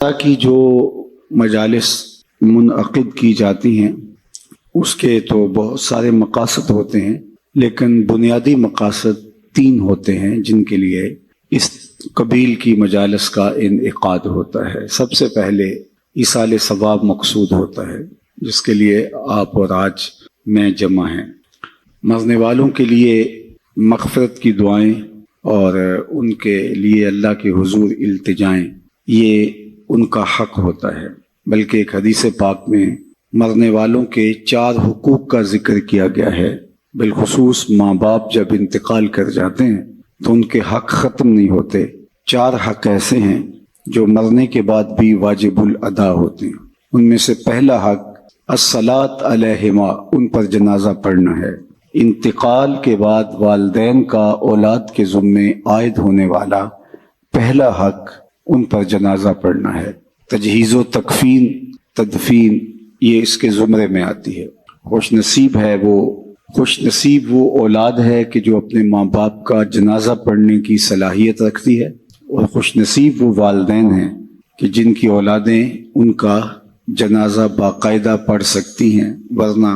کی جو مجالس منعقد کی جاتی ہیں اس کے تو بہت سارے مقاصد ہوتے ہیں، لیکن بنیادی مقاصد 3 ہوتے ہیں جن کے لیے اس قبیل کی مجالس کا انعقاد ہوتا ہے۔ سب سے پہلے ایصال ثواب مقصود ہوتا ہے، جس کے لیے آپ اور آج میں جمع ہیں۔ مرنے والوں کے لیے مغفرت کی دعائیں اور ان کے لیے اللہ کے حضور التجائیں، یہ ان کا حق ہوتا ہے۔ بلکہ ایک حدیث پاک میں مرنے والوں کے 4 حقوق کا ذکر کیا گیا ہے۔ بالخصوص ماں باپ جب انتقال کر جاتے ہیں تو ان کے حق ختم نہیں ہوتے۔ 4 حق ایسے ہیں جو مرنے کے بعد بھی واجب الادا ہوتے ہیں۔ ان میں سے پہلا حق الصلاۃ علیہما، ان پر جنازہ پڑھنا ہے۔ انتقال کے بعد والدین کا اولاد کے ذمے عائد ہونے والا پہلا حق ان پر جنازہ پڑھنا ہے۔ تجہیز و تکفین، تدفین، یہ اس کے زمرے میں آتی ہے۔ خوش نصیب وہ اولاد ہے کہ جو اپنے ماں باپ کا جنازہ پڑھنے کی صلاحیت رکھتی ہے، اور خوش نصیب وہ والدین ہیں کہ جن کی اولادیں ان کا جنازہ باقاعدہ پڑھ سکتی ہیں۔ ورنہ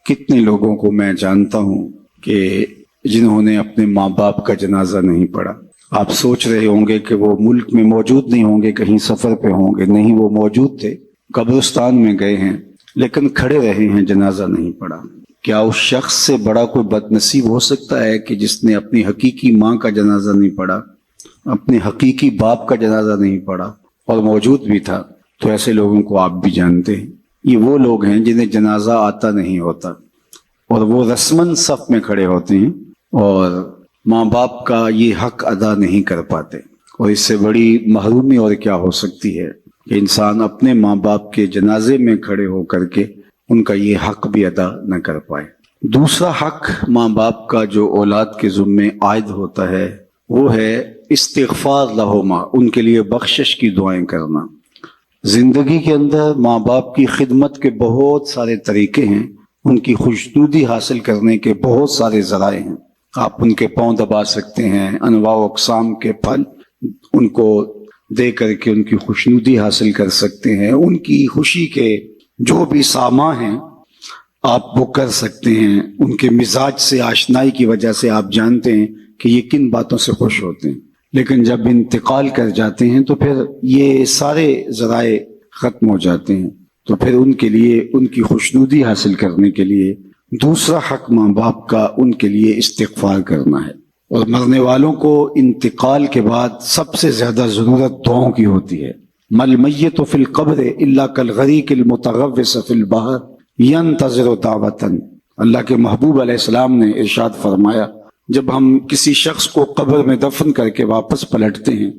کتنے لوگوں کو میں جانتا ہوں کہ جنہوں نے اپنے ماں باپ کا جنازہ نہیں پڑھا۔ آپ سوچ رہے ہوں گے کہ وہ ملک میں موجود نہیں ہوں گے، کہیں سفر پہ ہوں گے۔ نہیں، وہ موجود تھے، قبرستان میں گئے ہیں، لیکن کھڑے رہے ہیں، جنازہ نہیں پڑھا۔ کیا اس شخص سے بڑا کوئی بد نصیب ہو سکتا ہے کہ جس نے اپنی حقیقی ماں کا جنازہ نہیں پڑھا، اپنے حقیقی باپ کا جنازہ نہیں پڑھا اور موجود بھی تھا؟ تو ایسے لوگوں کو آپ بھی جانتے ہیں۔ یہ وہ لوگ ہیں جنہیں جنازہ آتا نہیں ہوتا، اور وہ رسماً صف میں کھڑے ہوتے ہیں اور ماں باپ کا یہ حق ادا نہیں کر پاتے۔ اور اس سے بڑی محرومی اور کیا ہو سکتی ہے کہ انسان اپنے ماں باپ کے جنازے میں کھڑے ہو کر کے ان کا یہ حق بھی ادا نہ کر پائے۔ دوسرا حق ماں باپ کا جو اولاد کے ذمے عائد ہوتا ہے وہ ہے استغفار لہما، ان کے لیے بخشش کی دعائیں کرنا۔ زندگی کے اندر ماں باپ کی خدمت کے بہت سارے طریقے ہیں، ان کی خوشنودی حاصل کرنے کے بہت سارے ذرائع ہیں۔ آپ ان کے پاؤں دبا سکتے ہیں، انواع و اقسام کے پھل ان کو دے کر کے ان کی خوشنودی حاصل کر سکتے ہیں۔ ان کی خوشی کے جو بھی سامان ہیں آپ وہ کر سکتے ہیں۔ ان کے مزاج سے آشنائی کی وجہ سے آپ جانتے ہیں کہ یہ کن باتوں سے خوش ہوتے ہیں۔ لیکن جب انتقال کر جاتے ہیں تو پھر یہ سارے ذرائع ختم ہو جاتے ہیں۔ تو پھر ان کے لیے ان کی خوشنودی حاصل کرنے کے لیے دوسرا حق ماں باپ کا ان کے لیے استغفار کرنا ہے۔ اور مرنے والوں کو انتقال کے بعد سب سے زیادہ ضرورت دعاؤں کی ہوتی ہے۔ مل میت فی القبر الا کالغریق المتغوص فی البحر ینتظر دعوۃ، اللہ کے محبوب علیہ السلام نے ارشاد فرمایا جب ہم کسی شخص کو قبر میں دفن کر کے واپس پلٹتے ہیں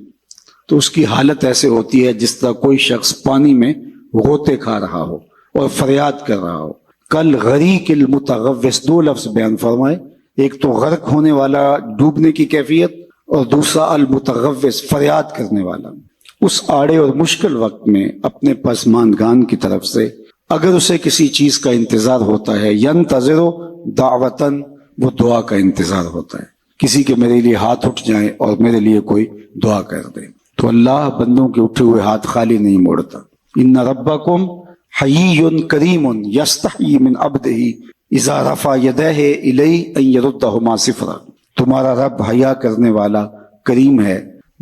تو اس کی حالت ایسے ہوتی ہے جس طرح کوئی شخص پانی میں غوطے کھا رہا ہو اور فریاد کر رہا ہو۔ کل غریق المتغوص، 2 لفظ بیان فرمائے، ایک تو غرق ہونے والا، ڈوبنے کی کیفیت، اور دوسرا المتغوص، فریاد کرنے والا۔ اس آڑے اور مشکل وقت میں اپنے پسماندگان کی طرف سے اگر اسے کسی چیز کا انتظار ہوتا ہے، ینتظر دعوتن، وہ دعا کا انتظار ہوتا ہے، کسی کے میرے لیے ہاتھ اٹھ جائیں اور میرے لیے کوئی دعا کر دے۔ تو اللہ بندوں کے اٹھے ہوئے ہاتھ خالی نہیں موڑتا۔ ان ربکم حیی کریم یستحیی من عبدہ اذا رفع یدیہ الیہ ان یردہما صفرا، تمہارا رب حیا کرنے والا کریم ہے،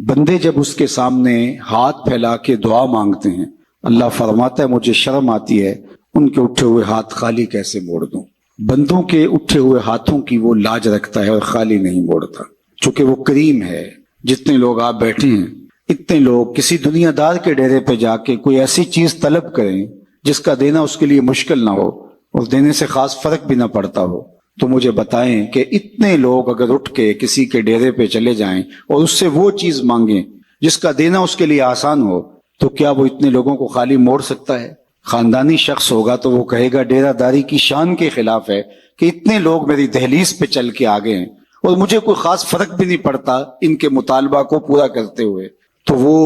بندے جب اس کے سامنے ہاتھ پھیلا کے دعا مانگتے ہیں اللہ فرماتا ہے مجھے شرم آتی ہے ان کے اٹھے ہوئے ہاتھ خالی کیسے موڑ دوں۔ بندوں کے اٹھے ہوئے ہاتھوں کی وہ لاج رکھتا ہے اور خالی نہیں موڑتا، چونکہ وہ کریم ہے۔ جتنے لوگ آپ بیٹھے ہیں، اتنے لوگ کسی دنیا دار کے ڈیرے پہ جا کے کوئی ایسی چیز طلب کریں جس کا دینا اس کے لیے مشکل نہ ہو اور دینے سے خاص فرق بھی نہ پڑتا ہو، تو مجھے بتائیں کہ اتنے لوگ اگر اٹھ کے کسی کے ڈیرے پہ چلے جائیں اور اس سے وہ چیز مانگیں جس کا دینا اس کے لیے آسان ہو، تو کیا وہ اتنے لوگوں کو خالی موڑ سکتا ہے؟ خاندانی شخص ہوگا تو وہ کہے گا ڈیرہ داری کی شان کے خلاف ہے کہ اتنے لوگ میری دہلیز پہ چل کے آگے ہیں اور مجھے کوئی خاص فرق بھی نہیں پڑتا ان کے مطالبہ کو پورا کرتے ہوئے۔ تو وہ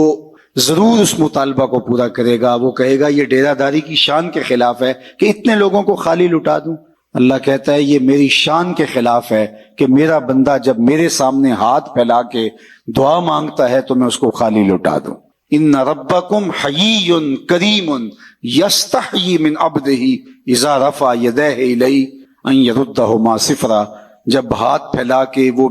ضرور اس مطالبہ کو پورا کرے گا، وہ کہے گا یہ ڈیرہ داری کی شان کے خلاف ہے کہ اتنے لوگوں کو خالی لٹا دوں۔ اللہ کہتا ہے یہ میری شان کے خلاف ہے کہ میرا بندہ جب میرے سامنے ہاتھ پھیلا کے دعا مانگتا ہے تو میں اس کو خالی لٹا دوں۔ ان ربکم حیی کریم یستحیی من عبدہ اذا رفع یدیہ الیہ ان یردہما صفرا، جب ہاتھ پھیلا کے وہ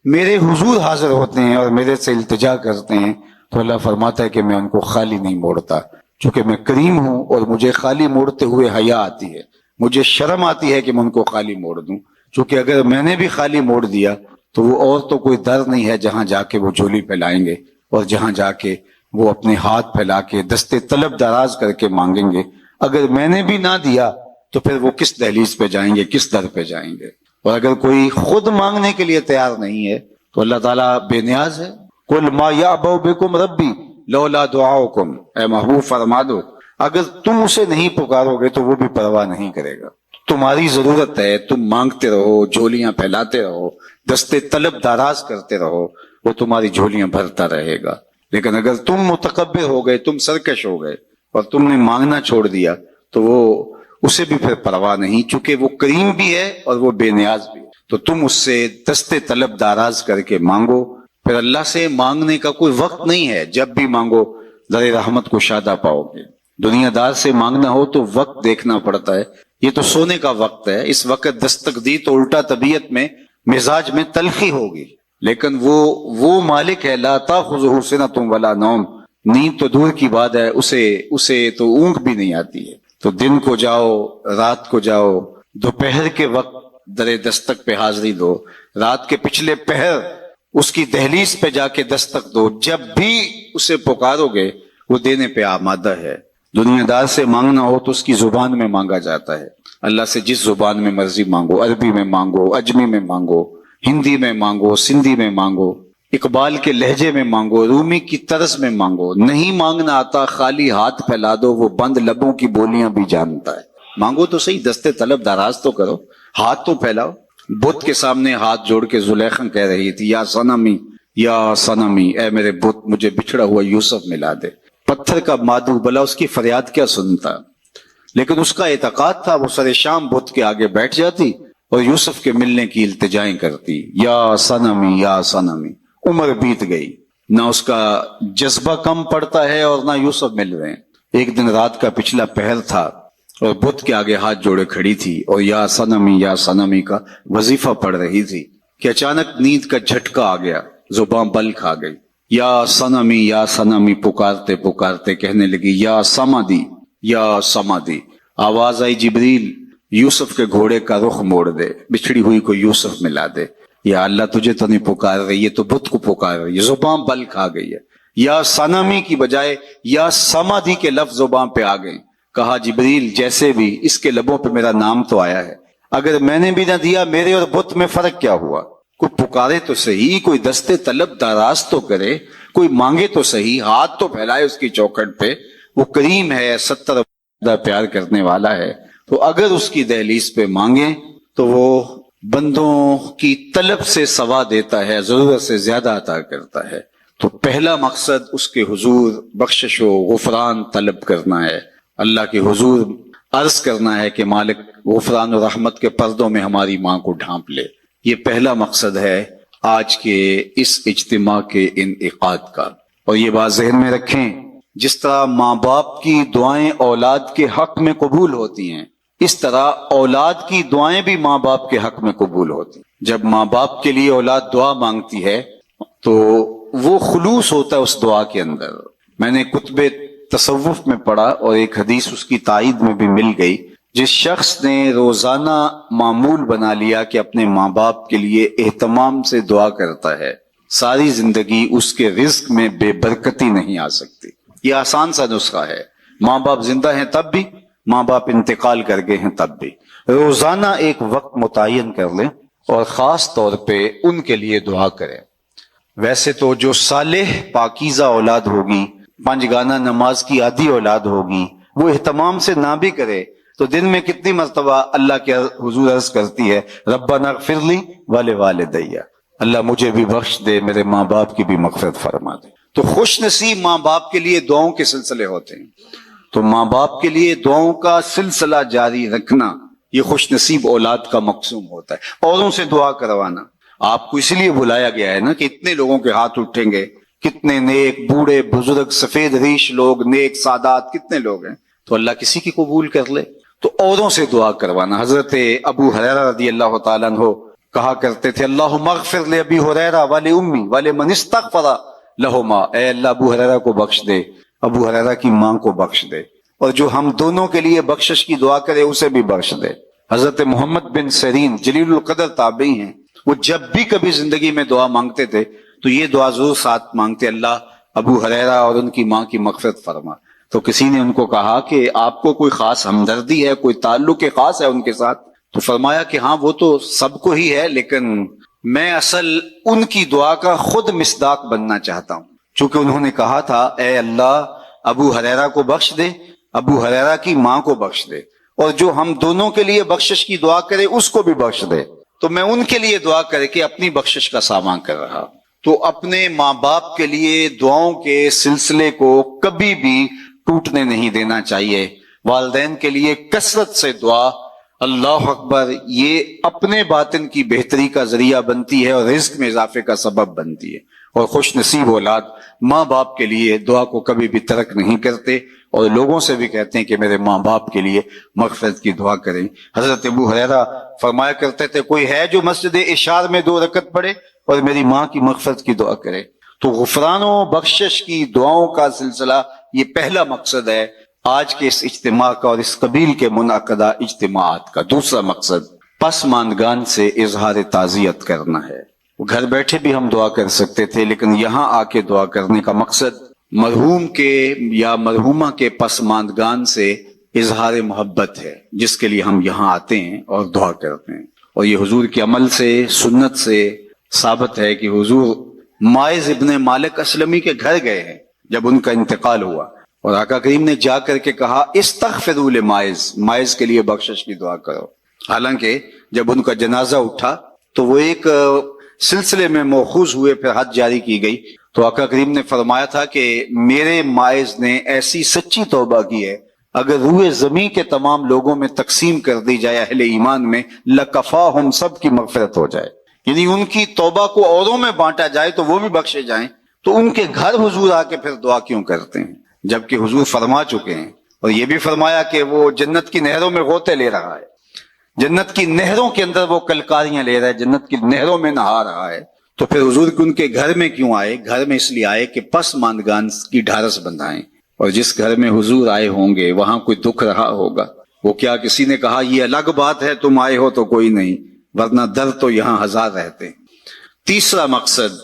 میرے حضور حاضر ہوتے ہیں اور میرے سے التجا کرتے ہیں تو اللہ فرماتا ہے کہ میں ان کو خالی نہیں موڑتا، چونکہ میں کریم ہوں اور مجھے خالی موڑتے ہوئے حیا آتی ہے، مجھے شرم آتی ہے کہ میں ان کو خالی موڑ دوں، چونکہ اگر میں نے بھی خالی موڑ دیا تو وہ اور تو کوئی در نہیں ہے جہاں جا کے وہ جھولی پھیلائیں گے اور جہاں جا کے وہ اپنے ہاتھ پھیلا کے دستے طلب دراز کر کے مانگیں گے۔ اگر میں نے بھی نہ دیا تو پھر وہ کس دہلیز پہ جائیں گے، کس در پہ جائیں گے؟ اور اگر کوئی خود مانگنے کے لیے تیار نہیں ہے تو اللہ تعالیٰ بے نیاز ہے۔ قل ما یعبأ بکم ربی لولا دعاؤکم، اے محبوب فرما دو اگر تم اسے نہیں پکارو گے تو وہ بھی پرواہ نہیں کرے گا، تمہاری ضرورت ہے، تم مانگتے رہو، جھولیاں پھیلاتے رہو، دستے طلب دراز کرتے رہو، وہ تمہاری جھولیاں بھرتا رہے گا۔ لیکن اگر تم متکبر ہو گئے، تم سرکش ہو گئے اور تم نے مانگنا چھوڑ دیا تو وہ اسے بھی پھر پرواہ نہیں، چونکہ وہ کریم بھی ہے اور وہ بے نیاز بھی ہے۔ تو تم اس سے دستے طلب دراز کر کے مانگو، پھر اللہ سے مانگنے کا کوئی وقت نہیں ہے، جب بھی مانگو در رحمت کو شادہ پاؤ گے۔ دنیا دار سے مانگنا ہو تو وقت دیکھنا پڑتا ہے، یہ تو سونے کا وقت ہے، اس وقت دستک دی تو الٹا طبیعت میں مزاج میں تلخی ہوگی، لیکن وہ مالک ہے لا تاخذہ سنۃ ولا نوم، نیند تو دور کی بات ہے، اسے تو اونگ بھی نہیں آتی ہے۔ تو دن کو جاؤ، رات کو جاؤ، دوپہر کے وقت در دستک پہ حاضری دو، رات کے پچھلے پہر اس کی دہلیز پہ جا کے دستک دو، جب بھی اسے پکارو گے وہ دینے پہ آمادہ ہے۔ دنیا دار سے مانگنا ہو تو اس کی زبان میں مانگا جاتا ہے، اللہ سے جس زبان میں مرضی مانگو، عربی میں مانگو، اجمی میں مانگو، ہندی میں مانگو، سندھی میں مانگو، اقبال کے لہجے میں مانگو، رومی کی طرز میں مانگو۔ نہیں مانگنا آتا خالی ہاتھ پھیلا دو، وہ بند لبوں کی بولیاں بھی جانتا ہے۔ مانگو تو صحیح، دستے طلب دراز تو کرو، ہاتھ تو پھیلاؤ۔ بت کے سامنے ہاتھ جوڑ کے زلیخا کہہ رہی تھی یا صنمی یا صنمی، اے میرے بت مجھے بچھڑا ہوا یوسف ملا دے۔ پتھر کا مادو بلا اس کی فریاد کیا سنتا، لیکن اس کا اعتقاد تھا، وہ سر شام بت کے آگے بیٹھ جاتی اور یوسف کے ملنے کی التجائیں کرتی، یا صنمی یا صنمی۔ عمر بیت گئی، نہ اس کا جذبہ کم پڑتا ہے اور نہ یوسف مل رہے ہیں۔ ایک دن رات کا پچھلا پہر تھا اور بت کے آگے ہاتھ جوڑے کھڑی تھی اور یا صنمی کا وظیفہ پڑھ رہی تھی کہ اچانک نیند کا جھٹکا آ گیا، زباں بل کھا گئی۔ یا صنمی پکارتے پکارتے کہنے لگی یا سمادی۔ آواز آئی جبریل یوسف کے گھوڑے کا رخ موڑ دے، بچھڑی ہوئی کو یوسف ملا دے۔ یا اللہ تجھے تو نہیں پکار رہی ہے، تو بت کو پکار رہی ہے، زباں بل کھا گئی ہے۔ یا صنمی کی بجائے یا سمادی کے لفظ زباں پہ آ گئے۔ کہا جبریل جیسے بھی اس کے لبوں پہ میرا نام تو آیا ہے، اگر میں نے بھی نہ دیا میرے اور بت میں فرق کیا ہوا؟ کوئی پکارے تو صحیح، کوئی دستے طلب دراز تو کرے، کوئی مانگے تو صحیح، ہاتھ تو پھیلائے اس کی چوکھٹ پہ۔ وہ کریم ہے، 70 پیار کرنے والا ہے، تو اگر اس کی دہلیز پہ مانگیں تو وہ بندوں کی طلب سے سوا دیتا ہے، ضرورت سے زیادہ عطا کرتا ہے۔ تو پہلا مقصد اس کے حضور بخشش و غفران طلب کرنا ہے، اللہ کے حضور عرض کرنا ہے کہ مالک غفران و رحمت کے پردوں میں ہماری ماں کو ڈھانپ لے۔ یہ پہلا مقصد ہے آج کے اس اجتماع کے انعقاد کا۔ اور یہ بات ذہن میں رکھیں، جس طرح ماں باپ کی دعائیں اولاد کے حق میں قبول ہوتی ہیں، اس طرح اولاد کی دعائیں بھی ماں باپ کے حق میں قبول ہوتی ہیں۔ جب ماں باپ کے لیے اولاد دعا مانگتی ہے تو وہ خلوص ہوتا ہے اس دعا کے اندر۔ میں نے کتب تصوف میں پڑھا اور ایک حدیث اس کی تائید میں بھی مل گئی، جس شخص نے روزانہ معمول بنا لیا کہ اپنے ماں باپ کے لیے اہتمام سے دعا کرتا ہے، ساری زندگی اس کے رزق میں بے برکتی نہیں آ سکتی۔ یہ آسان سا نسخہ ہے، ماں باپ زندہ ہیں تب بھی، ماں باپ انتقال کر گئے ہیں تب بھی، روزانہ ایک وقت متعین کر لیں اور خاص طور پہ ان کے لیے دعا کریں۔ ویسے تو جو صالح پاکیزہ اولاد ہوگی، 5 گانا نماز کی عادی اولاد ہوگی، وہ اہتمام سے نہ بھی کرے تو دن میں کتنی مرتبہ اللہ کے حضور عرض کرتی ہے ربنا اغفر لی ولوالدی، اللہ مجھے بھی بخش دے، میرے ماں باپ کی بھی مغفرت فرما دے۔ تو خوش نصیب ماں باپ کے لیے دعاؤں کے سلسلے ہوتے ہیں، تو ماں باپ کے لیے دعاؤں کا سلسلہ جاری رکھنا یہ خوش نصیب اولاد کا مقصوم ہوتا ہے۔ اوروں سے دعا کروانا آپ کو اس لیے بلایا گیا ہے نا کہ اتنے لوگوں کے ہاتھ اٹھیں گے کتنے نیک بوڑھے بزرگ سفید ریش لوگ، نیک سادات کتنے لوگ ہیں، تو اللہ کسی کی قبول کر لے۔ تو اوروں سے دعا کروانا، حضرت ابو ہریرہ رضی اللہ تعالیٰ عنہ کہا کرتے تھے اللہم اغفر لابی ہریرہ ولأمی ولمن استغفر لہما، اے اللہ ابو ہریرہ کو بخش دے، ابو ہریرہ کی ماں کو بخش دے، اور جو ہم دونوں کے لیے بخشش کی دعا کرے اسے بھی بخش دے۔ حضرت محمد بن سیرین جلیل القدر تابعی ہیں، وہ جب بھی کبھی زندگی میں دعا مانگتے تھے تو یہ دعا ضرور ساتھ مانگتے، اللہ ابو ہریرہ اور ان کی ماں کی مغفرت فرما۔ تو کسی نے ان کو کہا کہ آپ کو کوئی خاص ہمدردی ہے، کوئی تعلق خاص ہے ان کے ساتھ؟ تو فرمایا کہ ہاں وہ تو سب کو ہی ہے، لیکن میں اصل ان کی دعا کا خود مصداق بننا چاہتا ہوں، چونکہ انہوں نے کہا تھا اے اللہ ابو ہریرہ کو بخش دے، ابو ہریرہ کی ماں کو بخش دے، اور جو ہم دونوں کے لیے بخشش کی دعا کرے اس کو بھی بخش دے۔ تو میں ان کے لیے دعا کر کے اپنی بخشش کا سامان کر رہا۔ تو اپنے ماں باپ کے لیے دعاؤں کے سلسلے کو کبھی بھی ٹوٹنے نہیں دینا چاہیے۔ والدین کے لیے کثرت سے دعا، اللہ اکبر، یہ اپنے باطن کی بہتری کا ذریعہ بنتی ہے اور رزق میں اضافے کا سبب بنتی ہے، اور خوش نصیب اولاد ماں باپ کے لیے دعا کو کبھی بھی ترک نہیں کرتے، اور لوگوں سے بھی کہتے ہیں کہ میرے ماں باپ کے لیے مغفرت کی دعا کریں۔ حضرت ابو ہریرہ فرمایا کرتے تھے کوئی ہے جو مسجد اشار میں 2 رکعت پڑھے اور میری ماں کی مغفرت کی دعا کرے؟ تو غفران و بخشش کی دعاؤں کا سلسلہ یہ پہلا مقصد ہے آج کے اس اجتماع کا اور اس قبیل کے منعقدہ اجتماعات کا۔ دوسرا مقصد پسماندگان سے اظہار تعزیت کرنا ہے۔ گھر بیٹھے بھی ہم دعا کر سکتے تھے، لیکن یہاں آ کے دعا کرنے کا مقصد مرحوم کے یا مرحومہ کے پسماندگان سے اظہار محبت ہے، جس کے لیے ہم یہاں آتے ہیں اور دعا کرتے ہیں۔ اور یہ حضور کے عمل سے، سنت سے ثابت ہے کہ حضور مائز ابن مالک اسلمی کے گھر گئے ہیں جب ان کا انتقال ہوا، اور آقا کریم نے جا کر کے کہا استغفروا لمائز، مائز کے لیے بخشش کی دعا کرو۔ حالانکہ جب ان کا جنازہ اٹھا تو وہ ایک سلسلے میں مؤخوذ ہوئے، پھر حد جاری کی گئی، تو آقا کریم نے فرمایا تھا کہ میرے مائز نے ایسی سچی توبہ کی ہے، اگر روئے زمین کے تمام لوگوں میں تقسیم کر دی جائے اہل ایمان میں، لکفاہم، سب کی مغفرت ہو جائے، یعنی ان کی توبہ کو اوروں میں بانٹا جائے تو وہ بھی بخشے جائیں، تو ان کے گھر حضور آ کے پھر دعا کیوں کرتے ہیں؟ جبکہ حضور فرما چکے ہیں، اور یہ بھی فرمایا کہ وہ جنت کی نہروں میں غوطے لے رہا ہے، جنت کی نہروں کے اندر وہ کلکاریاں لے رہا ہے، جنت کی نہروں میں نہا رہا ہے، تو پھر حضور ان کے گھر میں کیوں آئے؟ گھر میں اس لیے آئے کہ پسماندگان کی ڈھارس بندھائیں، اور جس گھر میں حضور آئے ہوں گے وہاں کوئی دکھ رہا ہوگا، وہ کیا کسی نے کہا یہ الگ بات ہے تم آئے ہو تو کوئی نہیں، ورنہ در تو یہاں ہزار رہتے ہیں۔ تیسرا مقصد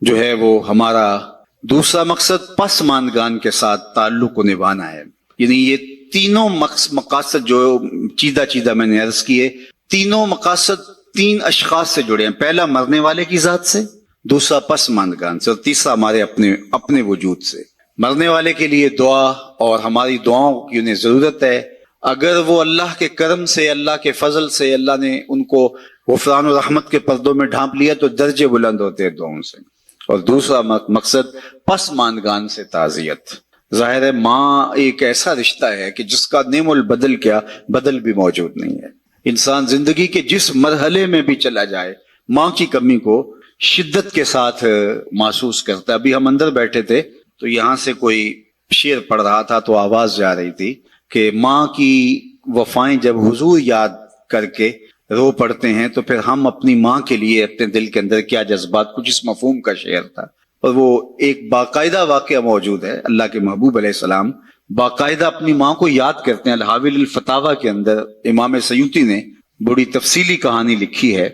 جو ہے وہ ہمارا دوسرا مقصد پسماندگان کے ساتھ تعلق کو نبھانا ہے، یعنی یہ تینوں مقاصد جو چیدہ میں نے عرض کیے، تینوں مقاصد 3 اشخاص سے جڑے ہیں، پہلا مرنے والے کی ذات سے، دوسرا پسماندگان سے، اور تیسرا ہمارے اپنے وجود سے۔ مرنے والے کے لیے دعا، اور ہماری دعاؤں کی انہیں ضرورت ہے، اگر وہ اللہ کے کرم سے، اللہ کے فضل سے اللہ نے ان کو غفران و رحمت کے پردوں میں ڈھانپ لیا تو درجے بلند ہوتے ہیں دعاؤں سے۔ اور دوسرا مقصد پسماندگان سے تعزیت۔ ظاہر ہے ماں ایک ایسا رشتہ ہے کہ جس کا نعم البدل کیا بدل بھی موجود نہیں ہے۔ انسان زندگی کے جس مرحلے میں بھی چلا جائے ماں کی کمی کو شدت کے ساتھ محسوس کرتا ہے۔ ابھی ہم اندر بیٹھے تھے تو یہاں سے کوئی شعر پڑھ رہا تھا تو آواز جا رہی تھی کہ ماں کی وفائیں جب حضور یاد کر کے رو پڑتے ہیں تو پھر ہم اپنی ماں کے لیے اپنے دل کے اندر کیا جذبات، کچھ اس مفہوم کا شعر تھا، اور وہ ایک باقاعدہ واقعہ موجود ہے۔ اللہ کے محبوب علیہ السلام باقاعدہ اپنی ماں کو یاد کرتے ہیں۔ الحاوی الفتاوی کے اندر امام سیوطی نے بڑی تفصیلی کہانی لکھی ہے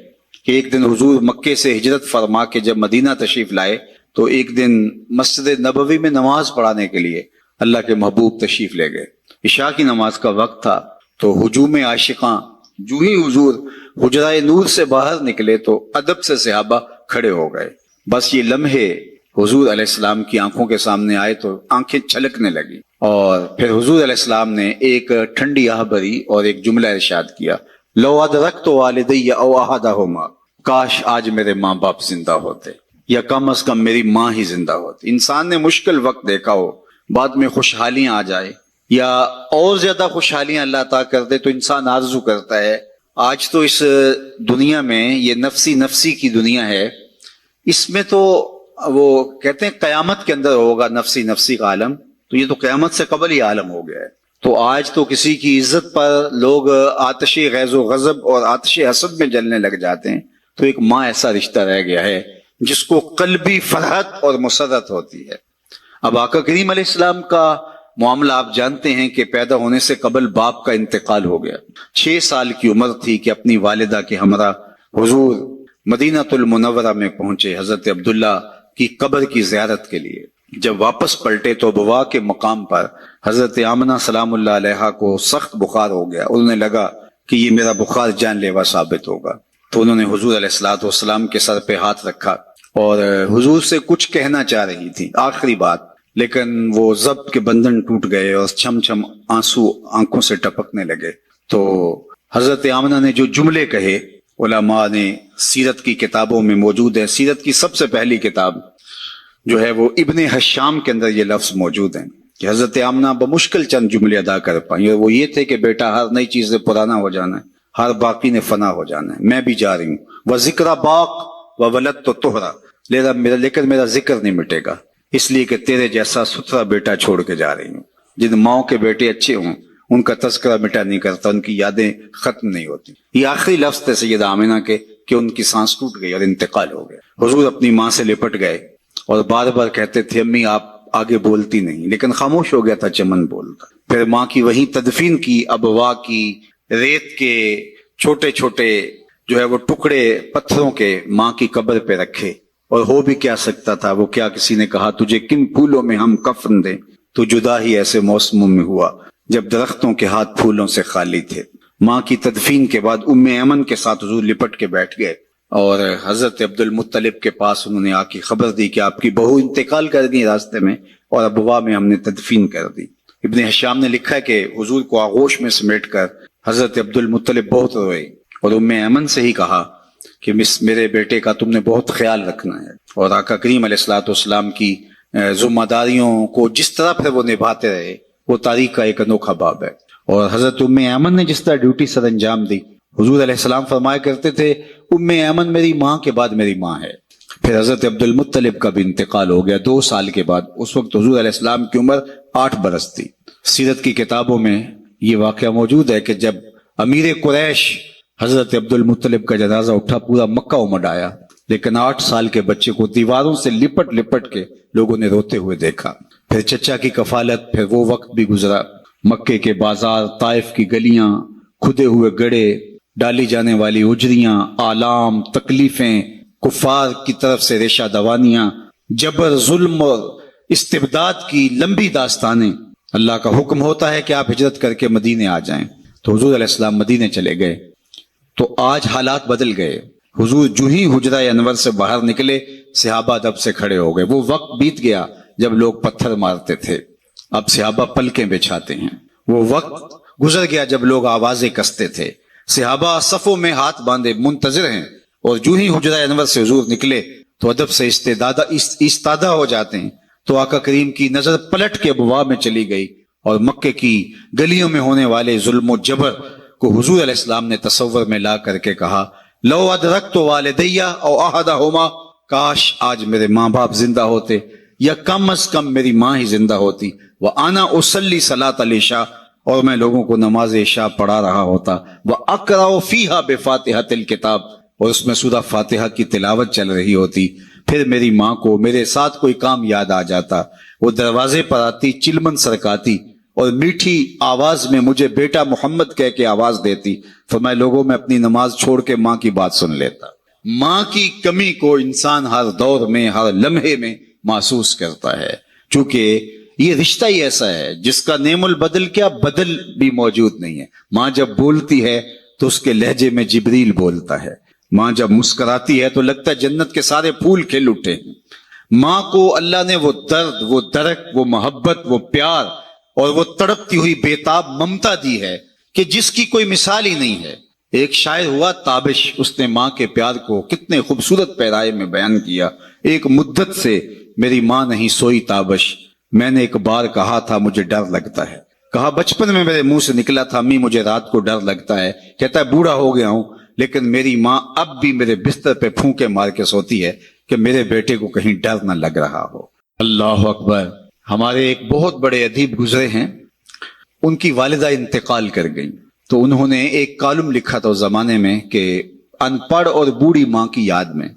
کہ ایک دن حضور مکے سے ہجرت فرما کے جب مدینہ تشریف لائے تو ایک دن مسجد نبوی میں نماز پڑھانے کے لیے اللہ کے محبوب تشریف لے گئے۔ عشاء کی نماز کا وقت تھا تو ہجوم عاشقاں، جو ہی حضور حجرہ نور سے باہر نکلے تو ادب سے صحابہ کھڑے ہو گئے۔ بس یہ لمحے حضور علیہ السلام کی آنکھوں کے سامنے آئے تو آنکھیں چھلکنے لگی، اور پھر حضور علیہ السلام نے ایک ٹھنڈی آہ بھری اور ایک جملہ ارشاد کیا، لو ادرکت والدی او احدہما، کاش آج میرے ماں باپ زندہ ہوتے، یا کم از کم میری ماں ہی زندہ ہوتی۔ انسان نے مشکل وقت دیکھا ہو، بعد میں خوشحالیاں آ جائے یا اور زیادہ خوشحالیاں اللہ عطا کر دے تو انسان آرزو کرتا ہے۔ آج تو اس دنیا میں یہ نفسی کی دنیا ہے، اس میں تو وہ کہتے ہیں قیامت کے اندر ہوگا نفسی نفسی کا عالم، تو یہ تو قیامت سے قبل ہی عالم ہو گیا ہے۔ تو آج تو کسی کی عزت پر لوگ آتش غیظ و غضب اور آتش حسد میں جلنے لگ جاتے ہیں، تو ایک ماں ایسا رشتہ رہ گیا ہے جس کو قلبی فرحت اور مسرت ہوتی ہے۔ اب آقا کریم علیہ السلام کا معاملہ آپ جانتے ہیں کہ پیدا ہونے سے قبل باپ کا انتقال ہو گیا، 6 سال کی عمر تھی کہ اپنی والدہ کے ہمراہ حضور مدینہ المنورہ میں پہنچے حضرت عبداللہ کی قبر کی زیارت کے لیے۔ جب واپس پلٹے تو بوا کے مقام پر حضرت آمنہ سلام اللہ علیہا کو سخت بخار ہو گیا، انہیں لگا کہ یہ میرا بخار جان لیوا ثابت ہوگا، تو انہوں نے حضور علیہ الصلوۃ والسلام کے سر پہ ہاتھ رکھا اور حضور سے کچھ کہنا چاہ رہی تھی، آخری بات، لیکن وہ ضبط کے بندھن ٹوٹ گئے اور چھم چھم آنسو آنکھوں سے ٹپکنے لگے۔ تو حضرت آمنہ نے جو جملے کہے، علماء نے سیرت کی کتابوں میں موجود ہے، سیرت کی سب سے پہلی کتاب جو ہے وہ ابن حشام کے اندر یہ لفظ موجود ہیں کہ حضرت آمنہ بمشکل چند جملے ادا کر پائیں، اور وہ یہ تھے کہ بیٹا ہر نئی چیز سے پرانا ہو جانا ہے، ہر باقی نے فنا ہو جانا ہے، میں بھی جا رہی ہوں، وہ ذکر باق و ولد تو توہرا، لیکن میرا ذکر نہیں مٹے گا، اس لیے کہ تیرے جیسا ستھرا بیٹا چھوڑ کے جا رہی ہوں۔ جن ماؤں کے بیٹے اچھے ہوں ان کا تذکرہ مٹا نہیں کرتا، ان کی یادیں ختم نہیں ہوتی۔ یہ آخری لفظ تھے سیدہ آمنہ کے کہ ان کی سانس ٹوٹ گئی اور انتقال ہو گیا۔ حضور اپنی ماں سے لپٹ گئے اور بار بار کہتے تھے امی آپ آگے بولتی نہیں، لیکن خاموش ہو گیا تھا چمن بولتا۔ پھر ماں کی وہیں تدفین کی، ابوا کی ریت کے چھوٹے چھوٹے جو ہے وہ ٹکڑے پتھروں کے ماں کی قبر پہ رکھے، اور ہو بھی کیا سکتا تھا، وہ کیا کسی نے کہا تجھے کن پھولوں میں ہم کفن دیں، تو جدا ہی ایسے موسموں میں ہوا جب درختوں کے ہاتھ پھولوں سے خالی تھے۔ ماں کی تدفین کے بعد ام ایمن کے ساتھ حضور لپٹ کے بیٹھ گئے اور حضرت عبد المطلب کے پاس انہوں نے آ کے خبر دی کہ آپ کی بہو انتقال کر گئی راستے میں، اور ابوا میں ہم نے تدفین کر دی۔ ابن حشام نے لکھا ہے کہ حضور کو آغوش میں سمیٹ کر حضرت عبد المطلب بہت روئے اور ام ایمن سے ہی کہا کہ میرے بیٹے کا تم نے بہت خیال رکھنا ہے، اور آقا کریم علیہ الصلوۃ والسلام کی ذمہ داریوں کو جس طرح پھر وہ نبھاتے رہے وہ تاریخ کا ایک انوکھا باب ہے۔ اور حضرت ام ایمن نے جس طرح ڈیوٹی سر انجام دی، حضور علیہ السلام فرمایا کرتے تھے ام ایمن میری ماں کے بعد میری ماں ہے۔ پھر حضرت عبد المطلب کا بھی انتقال ہو گیا 2 سال کے بعد، اس وقت حضور علیہ السلام کی عمر 8 برس تھی۔ سیرت کی کتابوں میں یہ واقعہ موجود ہے کہ جب امیر قریش حضرت عبد المطلب کا جنازہ اٹھا پورا مکہ امڈ آیا، لیکن 8 سال کے بچے کو دیواروں سے لپٹ لپٹ کے لوگوں نے روتے ہوئے دیکھا۔ پھر چچا کی کفالت، پھر وہ وقت بھی گزرا، مکے کے بازار، طائف کی گلیاں، کھدے ہوئے گڑھے، ڈالی جانے والی اجریاں، آلام، تکلیفیں، کفار کی طرف سے ریشہ دوانیاں، جبر، ظلم اور استبداد کی لمبی داستانیں۔ اللہ کا حکم ہوتا ہے کہ آپ ہجرت کر کے مدینے آ جائیں، تو حضور علیہ السلام مدینے چلے گئے۔ تو آج حالات بدل گئے، حضور جو ہی حجرہ انور سے باہر نکلے صحابہ ادب سے کھڑے ہو گئے۔ وہ وقت بیت گیا جب لوگ پتھر مارتے تھے، اب صحابہ پلکیں بچھاتے ہیں۔ وہ وقت گزر گیا جب لوگ آوازیں کستے تھے، صحابہ صفوں میں ہاتھ باندھے منتظر ہیں، اور جو ہی حجرہ انور سے حضور نکلے تو ادب سے استادہ ہو جاتے ہیں۔ تو آقا کریم کی نظر پلٹ کے ابوا میں چلی گئی اور مکے کی گلیوں میں ہونے والے ظلم و جبر کو حضور علیہ السلام نے تصور میں لا کر کے کہا لو ادرکت والدیہ او احدہما، کاش آج میرے ماں باپ زندہ ہوتے یا کم از کم میری ماں ہی زندہ ہوتی، وانا اصلی صلاۃ العشاء، اور میں لوگوں کو نماز عشاء پڑھا رہا ہوتا، واقرأ فیہا بفاتحۃ الکتاب، اور اس میں سورہ فاتحہ کی تلاوت چل رہی ہوتی۔ پھر میری ماں کو میرے ساتھ کوئی کام یاد آ جاتا، وہ دروازے پر آتی، چلمن سرکاتی اور میٹھی آواز میں مجھے بیٹا محمد کہہ کے آواز دیتی، فرمایا لوگوں میں اپنی نماز چھوڑ کے ماں کی بات سن لیتا۔ ماں کی کمی کو انسان ہر دور میں، ہر لمحے میں محسوس کرتا ہے، چونکہ یہ رشتہ ہی ایسا ہے جس کا نعم البدل کیا بدل بھی موجود نہیں ہے۔ ماں جب بولتی ہے تو اس کے لہجے میں جبریل بولتا ہے، ماں جب مسکراتی ہے تو لگتا ہے جنت کے سارے پھول کھل اٹھے ہیں۔ ماں کو اللہ نے وہ درد، وہ درک، وہ محبت، وہ پیار اور وہ تڑپتی ہوئی بےتاب ممتا دی ہے کہ جس کی کوئی مثال ہی نہیں ہے۔ ایک شاعر ہوا تابش، اس نے ماں کے پیار کو کتنے خوبصورت پیرائے میں بیان کیا۔ ایک مدت سے میری ماں نہیں سوئی تابش، میں نے ایک بار کہا تھا مجھے ڈر لگتا ہے، کہا بچپن میں میرے منہ سے نکلا تھا امی مجھے رات کو ڈر لگتا ہے، کہتا ہے بوڑھا ہو گیا ہوں لیکن میری ماں اب بھی میرے بستر پہ پھونکے مار کے سوتی ہے کہ میرے بیٹے کو کہیں ڈر نہ لگ رہا ہو۔ اللہ اکبر۔ ہمارے ایک بہت بڑے ادیب گزرے ہیں، ان کی والدہ انتقال کر گئیں، تو انہوں نے ایک کالم لکھا تھا اس زمانے میں کہ ان پڑھ اور بوڑھی ماں کی یاد میں۔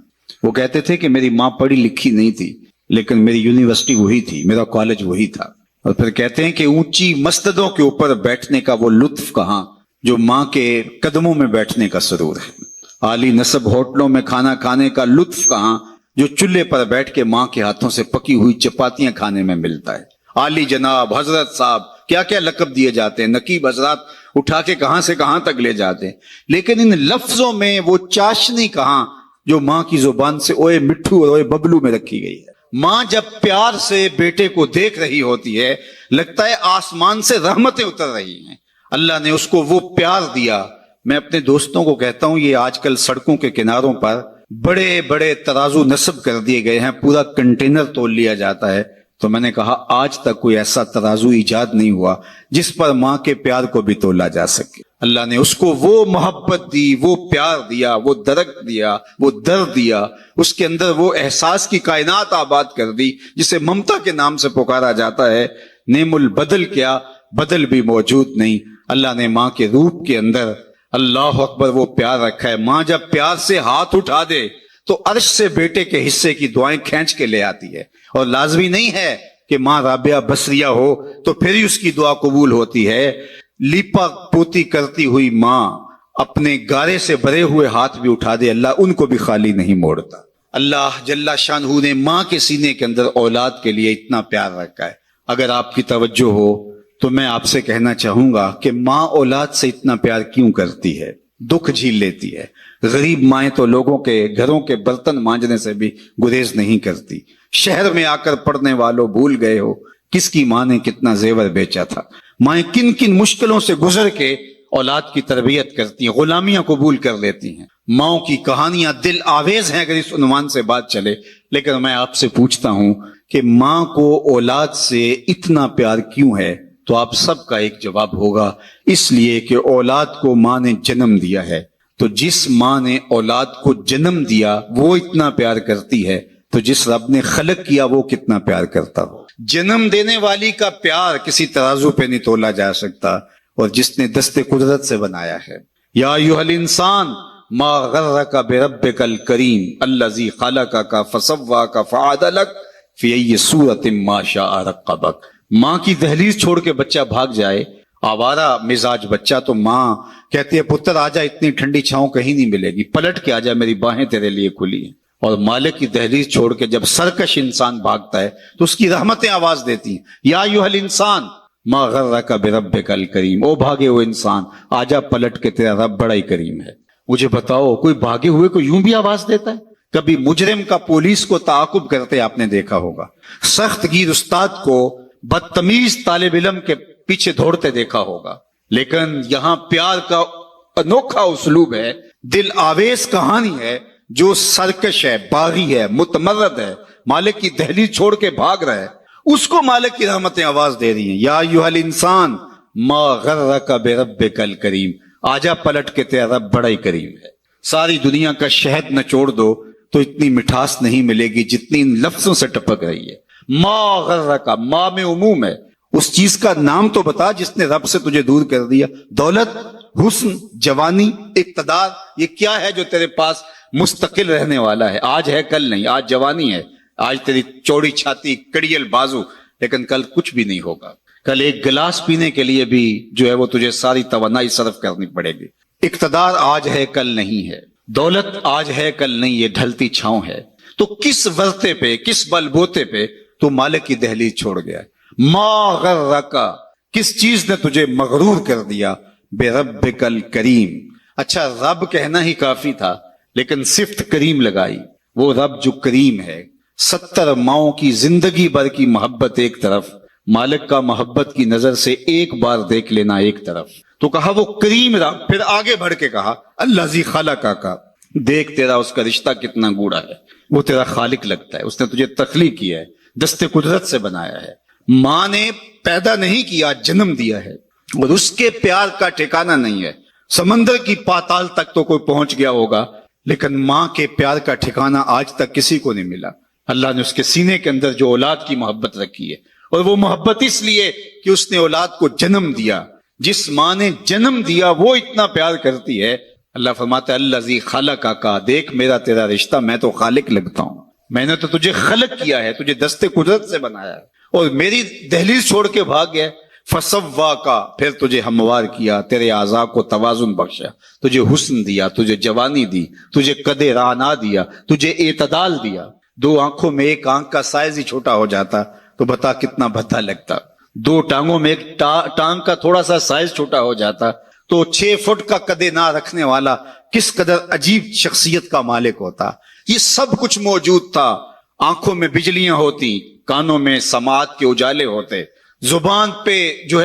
وہ کہتے تھے کہ میری ماں پڑھی لکھی نہیں تھی، لیکن میری یونیورسٹی وہی تھی، میرا کالج وہی تھا۔ اور پھر کہتے ہیں کہ اونچی مسندوں کے اوپر بیٹھنے کا وہ لطف کہاں جو ماں کے قدموں میں بیٹھنے کا سرور ہے، عالی نصب ہوٹلوں میں کھانا کھانے کا لطف کہاں جو چولہے پر بیٹھ کے ماں کے ہاتھوں سے پکی ہوئی چپاتیاں کھانے میں ملتا ہے۔ عالی جناب، حضرت صاحب، کیا کیا لقب دیے جاتے ہیں، نقیب حضرات اٹھا کے کہاں سے کہاں تک لے جاتے ہیں، لیکن ان لفظوں میں وہ چاشنی کہاں جو ماں کی زبان سے اوئے مٹھو اور اوئے ببلو میں رکھی گئی ہے۔ ماں جب پیار سے بیٹے کو دیکھ رہی ہوتی ہے، لگتا ہے آسمان سے رحمتیں اتر رہی ہیں۔ اللہ نے اس کو وہ پیار دیا۔ میں اپنے دوستوں کو کہتا ہوں، یہ آج کل سڑکوں کے کناروں پر بڑے بڑے ترازو نصب کر دیے گئے ہیں، پورا کنٹینر تول لیا جاتا ہے، تو میں نے کہا آج تک کوئی ایسا ترازو ایجاد نہیں ہوا جس پر ماں کے پیار کو بھی تولا جا سکے۔ اللہ نے اس کو وہ محبت دی، وہ پیار دیا، وہ درک دیا، وہ درد دیا، اس کے اندر وہ احساس کی کائنات آباد کر دی جسے ممتا کے نام سے پکارا جاتا ہے۔ نعم البدل، کیا بدل بھی موجود نہیں۔ اللہ نے ماں کے روپ کے اندر، اللہ اکبر، وہ پیار رکھا ہے۔ ماں جب پیار سے ہاتھ اٹھا دے تو عرش سے بیٹے کے حصے کی دعائیں کھینچ کے لے آتی ہے، اور لازمی نہیں ہے کہ ماں رابعہ بصریہ ہو تو پھر ہی اس کی دعا قبول ہوتی ہے۔ لیپا پوتی کرتی ہوئی ماں اپنے گارے سے بھرے ہوئے ہاتھ بھی اٹھا دے، اللہ ان کو بھی خالی نہیں موڑتا۔ اللہ جل شانہ نے ماں کے سینے کے اندر اولاد کے لیے اتنا پیار رکھا ہے۔ اگر آپ کی توجہ ہو تو میں آپ سے کہنا چاہوں گا کہ ماں اولاد سے اتنا پیار کیوں کرتی ہے، دکھ جھیل لیتی ہے۔ غریب مائیں تو لوگوں کے گھروں کے برتن مانجنے سے بھی گریز نہیں کرتی۔ شہر میں آ کر پڑھنے والوں بھول گئے ہو کس کی ماں نے کتنا زیور بیچا تھا۔ مائیں کن کن مشکلوں سے گزر کے اولاد کی تربیت کرتی ہیں، غلامیاں قبول کر لیتی ہیں۔ ماؤں کی کہانیاں دل آویز ہیں اگر اس عنوان سے بات چلے، لیکن میں آپ سے پوچھتا ہوں کہ ماں کو اولاد سے اتنا پیار کیوں ہے؟ تو آپ سب کا ایک جواب ہوگا، اس لیے کہ اولاد کو ماں نے جنم دیا ہے، تو جس ماں نے اولاد کو جنم دیا وہ اتنا پیار کرتی ہے، تو جس رب نے خلق کیا وہ کتنا پیار کرتا ہو۔ جنم دینے والی کا پیار کسی ترازو پہ نہیں تولا جا سکتا، اور جس نے دست قدرت سے بنایا ہے۔ یا ایھا الانسان ما غرک بربک الکریم الذی خلقک فسواک فعدلک فی ای صورۃ ما شاء رکبک۔ ماں کی دہلیز چھوڑ کے بچہ بھاگ جائے، آوارہ مزاج بچہ، تو ماں کہتی ہے پتر آجا، اتنی ٹھنڈی چھاؤں کہیں نہیں ملے گی، پلٹ کے آجا، میری باہیں تیرے لیے کھلی ہیں۔ اور مالک کی دہلیز چھوڑ کے جب سرکش انسان بھاگتا ہے تو اس کی رحمتیں آواز دیتی ہیں، یا ایھا الانسان ما غرک بربک الکریم، او بھاگے ہوئے انسان، آجا پلٹ کے، تیرا رب بڑا ہی کریم ہے۔ مجھے بتاؤ، کوئی بھاگے ہوئے کو یوں بھی آواز دیتا ہے؟ کبھی مجرم کا پولیس کو تعاقب کرتے آپ نے دیکھا ہوگا، سخت گیر استاد کو بدتمیز طالب علم کے پیچھے دوڑتے دیکھا ہوگا، لیکن یہاں پیار کا انوکھا اسلوب ہے، دل آویز کہانی ہے، جو سرکش ہے، باغی ہے، متمرد ہے، مالک کی دہلیز چھوڑ کے بھاگ رہا ہے، اس کو مالک کی رحمتیں آواز دے رہی ہیں، یا ایھا الانسان ما غرک بربک الکریم، آجا پلٹ کے، تیرا رب بڑا ہی کریم ہے۔ ساری دنیا کا شہد نچوڑ دو تو اتنی مٹھاس نہیں ملے گی جتنی ان لفظوں سے ٹپک رہی ہے۔ ما غرک، ما میں عموم ہے، اس چیز کا نام تو بتا جس نے رب سے تجھے دور کر دیا۔ دولت، حسن، جوانی، اقتدار، یہ کیا ہے جو تیرے پاس مستقل رہنے والا ہے؟ آج ہے کل نہیں، آج جوانی ہے، آج تیری چوڑی چھاتی، کڑیل بازو، لیکن کل کچھ بھی نہیں ہوگا۔ کل ایک گلاس پینے کے لیے بھی جو ہے وہ تجھے ساری توانائی صرف کرنی پڑے گی۔ اقتدار آج ہے کل نہیں ہے، دولت آج ہے کل نہیں، یہ ڈھلتی چھاؤں ہے۔ تو کس ورطے پہ، کس بل بوتے پہ تو مالک کی دہلیز چھوڑ گیا ہے؟ ما غرک، کس چیز نے تجھے مغرور کر دیا؟ بربک الکریم۔ اچھا، رب کہنا ہی کافی تھا، لیکن صفت کریم لگائی۔ وہ رب جو کریم ہے، 70 ماؤں کی زندگی بھر کی محبت ایک طرف، مالک کا محبت کی نظر سے ایک بار دیکھ لینا ایک طرف، تو کہا وہ کریم رب۔ پھر آگے بڑھ کے کہا الذی خلقک، دیکھ تیرا اس کا رشتہ کتنا گوڑا ہے، وہ تیرا خالق لگتا ہے، اس نے تجھے تخلیق کیا ہے، دست قدرت سے بنایا ہے۔ ماں نے پیدا نہیں کیا، جنم دیا ہے، اور اس کے پیار کا ٹھکانہ نہیں ہے۔ سمندر کی پاتال تک تو کوئی پہنچ گیا ہوگا، لیکن ماں کے پیار کا ٹھکانہ آج تک کسی کو نہیں ملا. اللہ نے اس کے سینے کے اندر جو اولاد کی محبت رکھی ہے، اور وہ محبت اس لیے کہ اس نے اولاد کو جنم دیا. جس ماں نے جنم دیا وہ اتنا پیار کرتی ہے. اللہ فرماتا ہے الذی خلق کا، دیکھ میرا تیرا رشتہ، میں تو خالق لگتا ہوں، میں نے تو تجھے خلق کیا ہے، تجھے دستے قدرت سے بنایا ہے، اور میری دہلیز چھوڑ کے بھاگ گیا. فسوا کا، پھر تجھے ہموار کیا، تیرے اعضاء کو توازن بخشا، تجھے حسن دیا، تجھے جوانی دی، تجھے قد رانا دیا، تجھے اعتدال دیا. 2 آنکھوں میں ایک آنکھ کا سائز ہی چھوٹا ہو جاتا تو بتا کتنا بھدا لگتا. 2 ٹانگوں میں ایک ٹانگ کا تھوڑا سا سائز چھوٹا ہو جاتا تو 6 فٹ کا قد نہ رکھنے والا کس قدر عجیب شخصیت کا مالک ہوتا. یہ سب کچھ موجود تھا. آنکھوں میں بجلیاں ہوتی، کانوں میں سماعت کے اجالے ہوتے، زبان پہ جو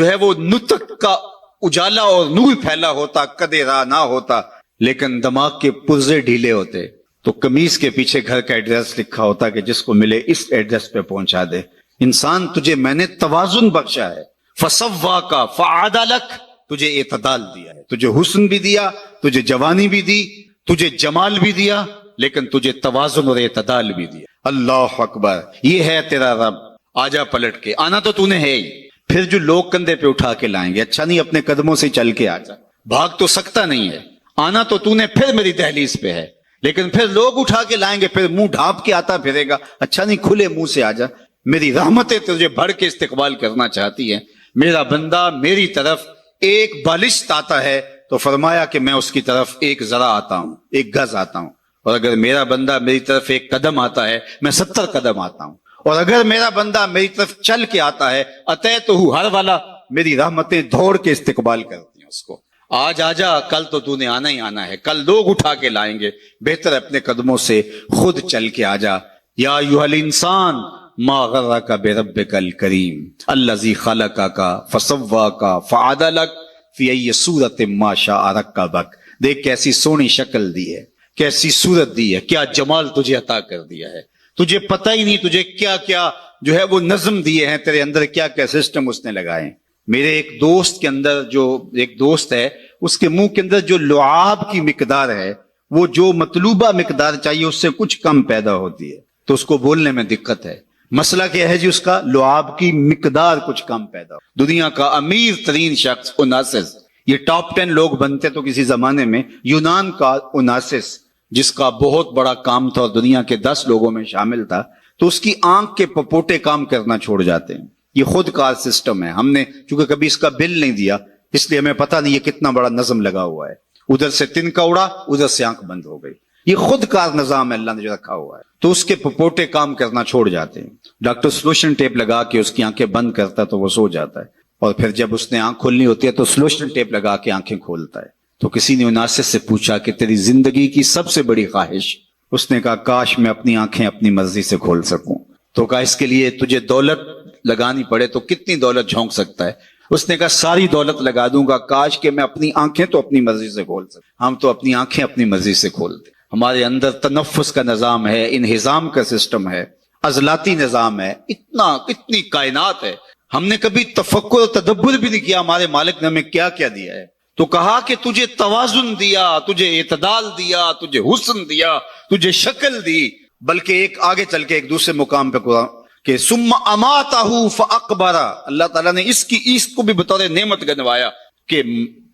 ہے وہ نطق کا اجالا اور نور پھیلا ہوتا، قد را نہ ہوتا، لیکن دماغ کے پرزے ڈھیلے ہوتے. تو قمیص کے پیچھے گھر کا ایڈریس لکھا ہوتا کہ جس کو ملے اس ایڈریس پہ پہنچا دے. انسان تجھے میں نے توازن بخشا ہے. فسوا کا فعدلک، تجھے اعتدال دیا ہے، تجھے حسن بھی دیا، تجھے جوانی بھی دی، تجھے جمال بھی دیا، لیکن تجھے توازن اور اعتدال بھی دیا. اللہ اکبر. یہ ہے تیرا رب. آجا پلٹ کے، آنا تو نے ہے ہی. پھر جو لوگ کندھے پہ اٹھا کے لائیں گے، اچھا نہیں اپنے قدموں سے چل کے آجا، بھاگ تو سکتا نہیں ہے، آنا تو نے پھر میری دہلیز پہ ہے، لیکن پھر لوگ اٹھا کے لائیں گے، پھر منہ ڈھانپ کے آتا پھرے گا، اچھا نہیں کھلے منہ سے آجا. میری رحمتیں تجھے بڑھ کے استقبال کرنا چاہتی ہیں. میرا بندہ میری طرف ایک بالشت آتا ہے تو فرمایا کہ میں اس کی طرف 1 ذرا آتا ہوں، 1 گز آتا ہوں. اور اگر میرا بندہ میری طرف 1 قدم آتا ہے، میں 70 قدم آتا ہوں. اور اگر میرا بندہ میری طرف چل کے آتا ہے، اتیتہ ہر والا، میری رحمتیں دوڑ کے استقبال کرتی ہیں اس کو. آج آجا، کل تو نے آنا ہی آنا ہے، کل لوگ اٹھا کے لائیں گے، بہتر اپنے قدموں سے خود چل کے آجا. یا ایھا الانسان ما غرک بربک الکریم الذی خلقک فسواک فعدلک فی ای صورت ما شاء رکبک. دیکھ کیسی سونی شکل دی ہے، کیسی صورت دی ہے، کیا جمال تجھے عطا کر دیا ہے. تجھے پتہ ہی نہیں تجھے کیا کیا جو ہے وہ نظم دیے ہیں، تیرے اندر کیا کیا سسٹم اس نے لگائے. میرے ایک دوست کے اندر، جو ایک دوست ہے، اس کے منہ کے اندر جو لعاب کی مقدار ہے، وہ جو مطلوبہ مقدار چاہیے اس سے کچھ کم پیدا ہوتی ہے، تو اس کو بولنے میں دقت ہے. مسئلہ کیا ہے جی؟ اس کا لعاب کی مقدار کچھ کم پیدا ہو. دنیا کا امیر ترین شخص اوناسس، یہ ٹاپ 10 لوگ بنتے تو کسی زمانے میں یونان کا اوناسس، جس کا بہت بڑا کام تھا اور دنیا کے 10 لوگوں میں شامل تھا، تو اس کی آنکھ کے پپوٹے کام کرنا چھوڑ جاتے ہیں. یہ خود کار سسٹم ہے. ہم نے چونکہ کبھی اس کا بل نہیں دیا، اس لیے ہمیں پتہ نہیں یہ کتنا بڑا نظم لگا ہوا ہے. ادھر سے تنکا اڑا، ادھر سے آنکھ بند ہو گئی. یہ خود کار نظام ہے اللہ نے جو رکھا ہوا ہے. تو اس کے پپوٹے کام کرنا چھوڑ جاتے ہیں. ڈاکٹر سلوشن ٹیپ لگا کے اس کی آنکھیں بند کرتا تو وہ سو جاتا ہے، اور پھر جب اس نے آنکھ کھولنی ہوتی ہے تو سلوشن ٹیپ لگا کے آنکھیں کھولتا ہے. تو کسی نے اوناسس سے پوچھا کہ تیری زندگی کی سب سے بڑی خواہش؟ اس نے کہا کاش میں اپنی آنکھیں اپنی مرضی سے کھول سکوں. تو کہا اس کے لیے تجھے دولت لگانی پڑے تو کتنی دولت جھونک سکتا ہے؟ اس نے کہا ساری دولت لگا دوں گا، کاش کہ میں اپنی آنکھیں تو اپنی مرضی سے کھول سکوں. ہم تو اپنی آنکھیں اپنی مرضی سے کھولتے. ہمارے اندر تنفس کا نظام ہے، انہضام کا سسٹم ہے، عضلاتی نظام ہے، اتنی کائنات ہے. ہم نے کبھی تفکر و تدبر بھی نہیں کیا ہمارے مالک نے ہمیں کیا کیا دیا ہے. تو کہا کہ تجھے توازن دیا، تجھے اعتدال دیا، تجھے حسن دیا، تجھے شکل دی. بلکہ ایک آگے چل کے ایک دوسرے مقام پہ قرآن کہ ثم اماتہ فاقبرہ، اللہ تعالیٰ نے اس کو بھی بطور نعمت گنوایا کہ